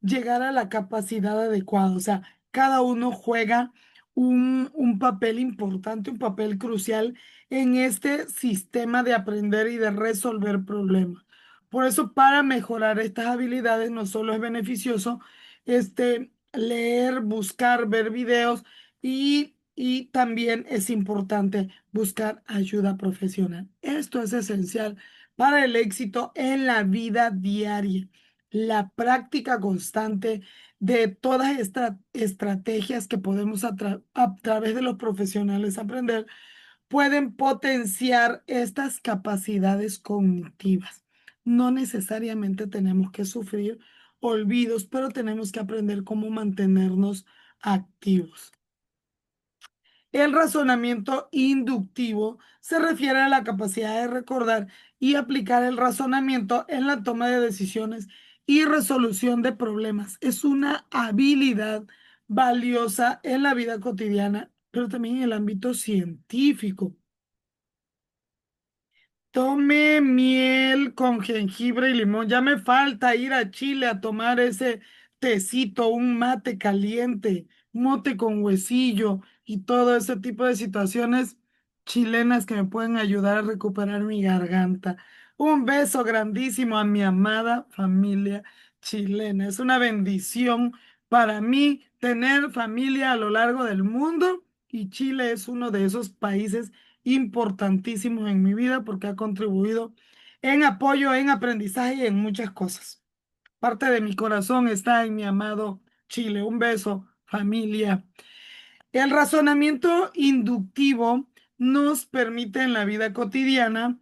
llegar a la capacidad adecuada. O sea, cada uno juega un papel importante, un papel crucial en este sistema de aprender y de resolver problemas. Por eso, para mejorar estas habilidades, no solo es beneficioso leer, buscar, ver videos, y también es importante buscar ayuda profesional. Esto es esencial para el éxito en la vida diaria. La práctica constante de todas estas estrategias que podemos a través de los profesionales aprender pueden potenciar estas capacidades cognitivas. No necesariamente tenemos que sufrir olvidos, pero tenemos que aprender cómo mantenernos activos. El razonamiento inductivo se refiere a la capacidad de recordar y aplicar el razonamiento en la toma de decisiones y resolución de problemas. Es una habilidad valiosa en la vida cotidiana, pero también en el ámbito científico. Tome miel con jengibre y limón. Ya me falta ir a Chile a tomar ese tecito, un mate caliente, mote con huesillo y todo ese tipo de situaciones chilenas que me pueden ayudar a recuperar mi garganta. Un beso grandísimo a mi amada familia chilena. Es una bendición para mí tener familia a lo largo del mundo y Chile es uno de esos países importantísimos en mi vida porque ha contribuido en apoyo, en aprendizaje y en muchas cosas. Parte de mi corazón está en mi amado Chile. Un beso, familia. El razonamiento inductivo nos permite en la vida cotidiana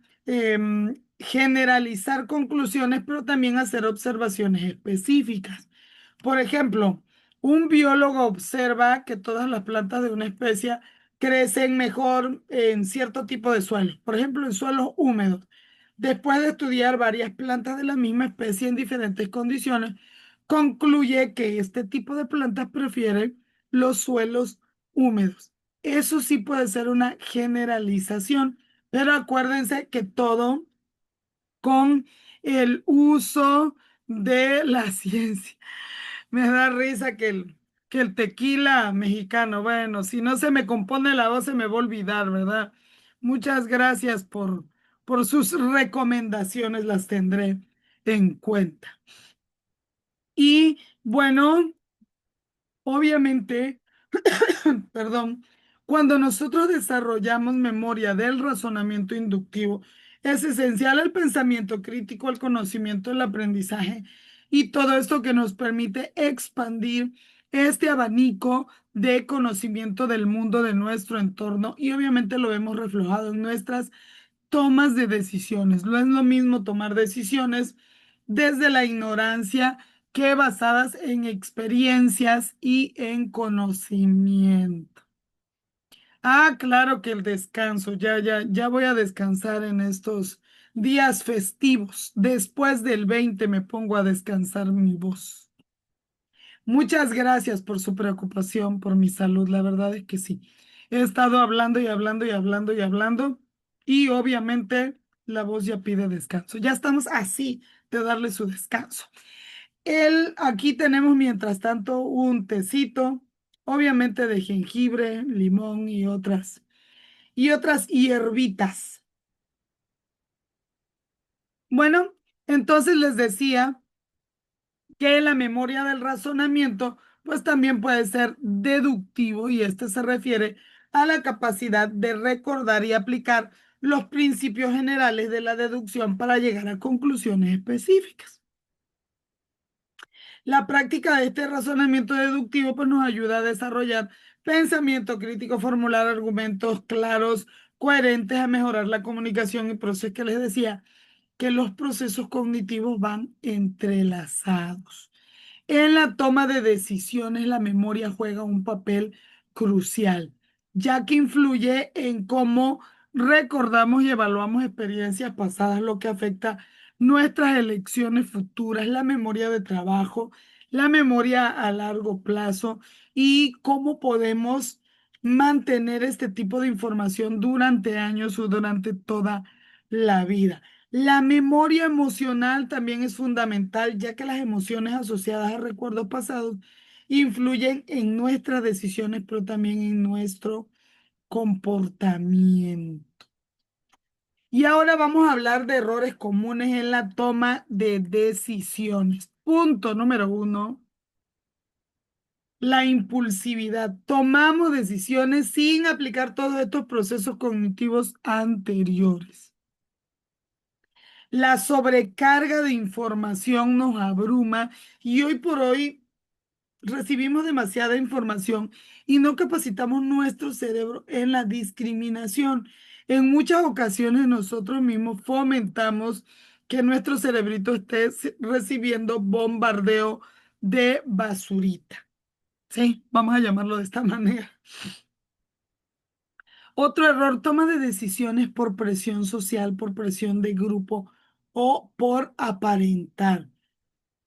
generalizar conclusiones, pero también hacer observaciones específicas. Por ejemplo, un biólogo observa que todas las plantas de una especie crecen mejor en cierto tipo de suelo, por ejemplo, en suelos húmedos. Después de estudiar varias plantas de la misma especie en diferentes condiciones, concluye que este tipo de plantas prefiere los suelos húmedos. Eso sí puede ser una generalización, pero acuérdense que todo con el uso de la ciencia. Me da risa que el tequila mexicano, bueno, si no se me compone la voz se me va a olvidar, ¿verdad? Muchas gracias por sus recomendaciones, las tendré en cuenta. Y bueno, obviamente, perdón, cuando nosotros desarrollamos memoria del razonamiento inductivo, es esencial el pensamiento crítico, el conocimiento, el aprendizaje y todo esto que nos permite expandir este abanico de conocimiento del mundo de nuestro entorno y obviamente lo vemos reflejado en nuestras tomas de decisiones. No es lo mismo tomar decisiones desde la ignorancia que basadas en experiencias y en conocimiento. Ah, claro que el descanso, ya voy a descansar en estos días festivos. Después del 20 me pongo a descansar mi voz. Muchas gracias por su preocupación por mi salud. La verdad es que sí. He estado hablando y hablando y hablando y hablando y obviamente la voz ya pide descanso. Ya estamos así de darle su descanso. Aquí tenemos mientras tanto un tecito, obviamente de jengibre, limón y otras hierbitas. Bueno, entonces les decía que la memoria del razonamiento, pues también puede ser deductivo y este se refiere a la capacidad de recordar y aplicar los principios generales de la deducción para llegar a conclusiones específicas. La práctica de este razonamiento deductivo pues nos ayuda a desarrollar pensamiento crítico, formular argumentos claros, coherentes, a mejorar la comunicación y por eso es que les decía que los procesos cognitivos van entrelazados. En la toma de decisiones, la memoria juega un papel crucial, ya que influye en cómo recordamos y evaluamos experiencias pasadas, lo que afecta nuestras elecciones futuras, la memoria de trabajo, la memoria a largo plazo y cómo podemos mantener este tipo de información durante años o durante toda la vida. La memoria emocional también es fundamental, ya que las emociones asociadas a recuerdos pasados influyen en nuestras decisiones, pero también en nuestro comportamiento. Y ahora vamos a hablar de errores comunes en la toma de decisiones. Punto número uno, la impulsividad. Tomamos decisiones sin aplicar todos estos procesos cognitivos anteriores. La sobrecarga de información nos abruma y hoy por hoy recibimos demasiada información y no capacitamos nuestro cerebro en la discriminación. En muchas ocasiones nosotros mismos fomentamos que nuestro cerebrito esté recibiendo bombardeo de basurita. Sí, vamos a llamarlo de esta manera. Otro error, toma de decisiones por presión social, por presión de grupo o por aparentar.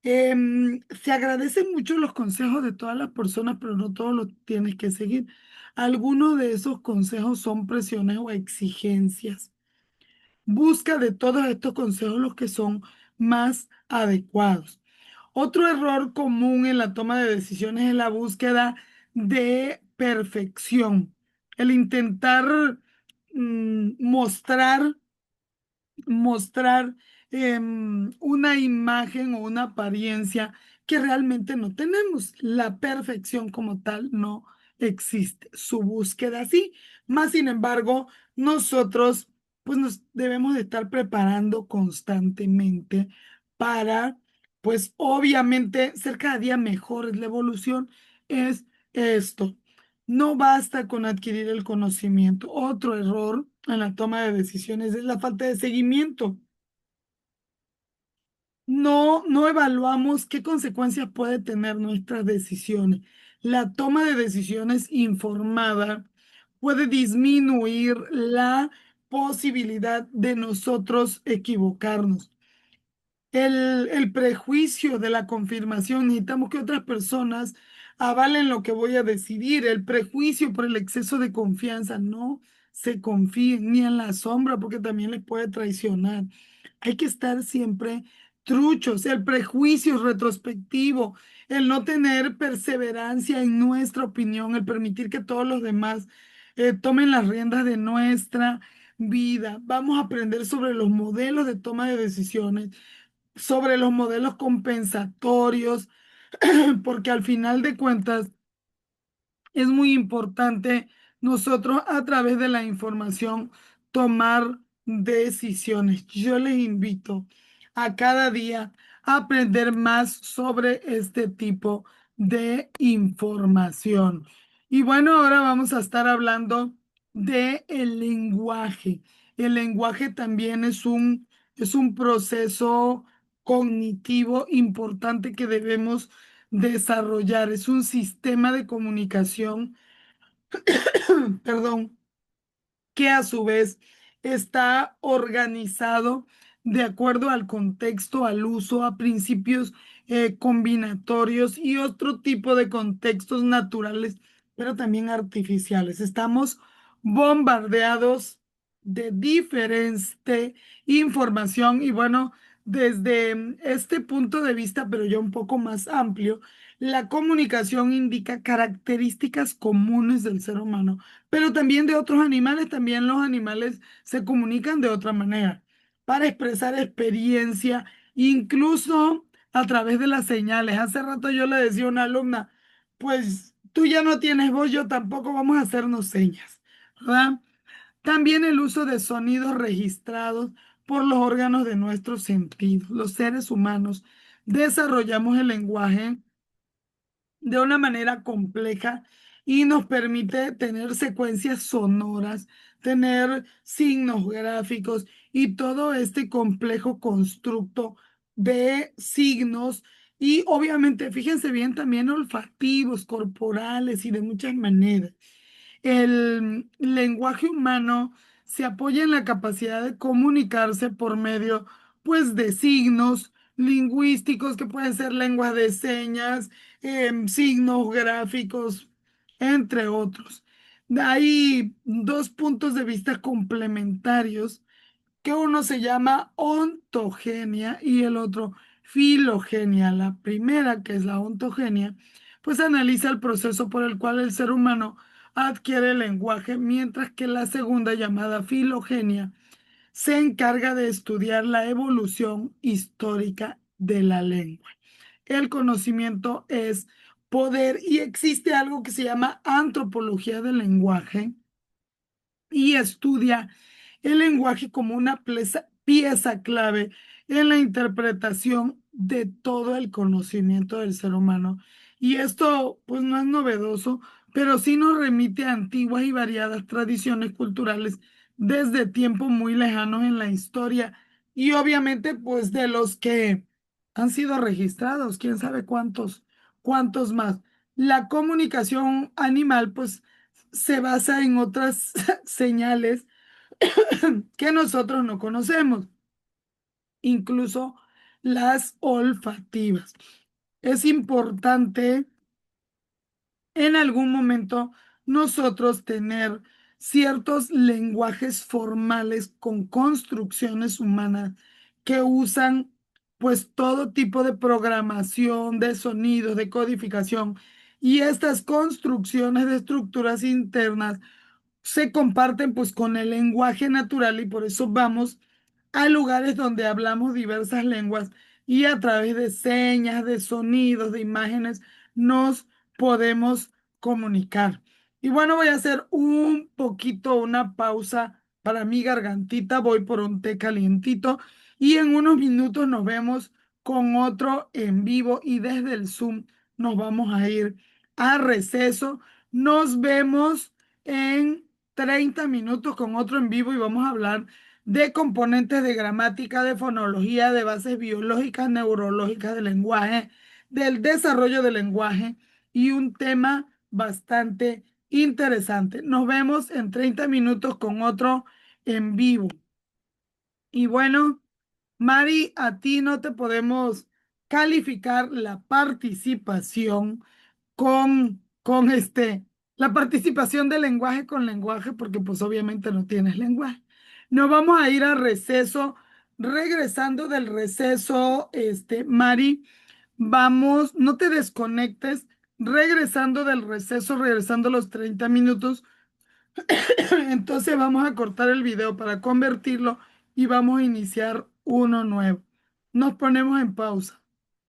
Se agradecen mucho los consejos de todas las personas, pero no todos los tienes que seguir. Algunos de esos consejos son presiones o exigencias. Busca de todos estos consejos los que son más adecuados. Otro error común en la toma de decisiones es la búsqueda de perfección. El intentar mostrar una imagen o una apariencia que realmente no tenemos. La perfección como tal no existe. Su búsqueda sí. Más sin embargo, nosotros pues nos debemos de estar preparando constantemente para pues obviamente ser cada día mejores. La evolución es esto. No basta con adquirir el conocimiento. Otro error en la toma de decisiones es la falta de seguimiento. No evaluamos qué consecuencias puede tener nuestras decisiones. La toma de decisiones informada puede disminuir la posibilidad de nosotros equivocarnos. El prejuicio de la confirmación, necesitamos que otras personas avalen lo que voy a decidir. El prejuicio por el exceso de confianza, no se confíen ni en la sombra porque también les puede traicionar. Hay que estar siempre truchos. El prejuicio retrospectivo, el no tener perseverancia en nuestra opinión, el permitir que todos los demás tomen las riendas de nuestra vida. Vamos a aprender sobre los modelos de toma de decisiones, sobre los modelos compensatorios, porque al final de cuentas es muy importante nosotros a través de la información tomar decisiones. Yo les invito a cada día a aprender más sobre este tipo de información. Y bueno, ahora vamos a estar hablando de el lenguaje. El lenguaje también es un proceso cognitivo importante que debemos desarrollar. Es un sistema de comunicación, perdón, que a su vez está organizado de acuerdo al contexto, al uso, a principios combinatorios y otro tipo de contextos naturales, pero también artificiales. Estamos bombardeados de diferente información y bueno, desde este punto de vista, pero ya un poco más amplio, la comunicación indica características comunes del ser humano, pero también de otros animales. También los animales se comunican de otra manera para expresar experiencia, incluso a través de las señales. Hace rato yo le decía a una alumna, pues tú ya no tienes voz, yo tampoco, vamos a hacernos señas, ¿verdad? También el uso de sonidos registrados por los órganos de nuestros sentidos. Los seres humanos desarrollamos el lenguaje de una manera compleja y nos permite tener secuencias sonoras, tener signos gráficos y todo este complejo constructo de signos y obviamente, fíjense bien, también olfativos, corporales y de muchas maneras. El lenguaje humano se apoya en la capacidad de comunicarse por medio, pues, de signos lingüísticos que pueden ser lenguas de señas, signos gráficos, entre otros. Hay dos puntos de vista complementarios, que uno se llama ontogenia y el otro filogenia. La primera, que es la ontogenia, pues analiza el proceso por el cual el ser humano adquiere el lenguaje, mientras que la segunda, llamada filogenia, se encarga de estudiar la evolución histórica de la lengua. El conocimiento es poder y existe algo que se llama antropología del lenguaje y estudia el lenguaje como una pieza clave en la interpretación de todo el conocimiento del ser humano. Y esto pues no es novedoso, pero sí nos remite a antiguas y variadas tradiciones culturales desde tiempos muy lejanos en la historia y obviamente pues de los que han sido registrados, quién sabe cuántos más. La comunicación animal pues se basa en otras señales que nosotros no conocemos, incluso las olfativas. Es importante en algún momento nosotros tener ciertos lenguajes formales con construcciones humanas que usan pues todo tipo de programación, de sonidos, de codificación. Y estas construcciones de estructuras internas se comparten pues con el lenguaje natural y por eso vamos a lugares donde hablamos diversas lenguas y a través de señas, de sonidos, de imágenes nos podemos comunicar. Y bueno, voy a hacer un poquito una pausa para mi gargantita, voy por un té calientito y en unos minutos nos vemos con otro en vivo y desde el Zoom nos vamos a ir a receso. Nos vemos en 30 minutos con otro en vivo y vamos a hablar de componentes de gramática, de fonología, de bases biológicas, neurológicas del lenguaje, del desarrollo del lenguaje y un tema bastante interesante. Nos vemos en 30 minutos con otro en vivo. Y bueno, Mari, a ti no te podemos calificar la participación la participación de lenguaje con lenguaje, porque pues obviamente no tienes lenguaje. Nos vamos a ir a receso. Regresando del receso, Mari, vamos, no te desconectes. Regresando del receso, regresando los 30 minutos, entonces vamos a cortar el video para convertirlo y vamos a iniciar uno nuevo. Nos ponemos en pausa.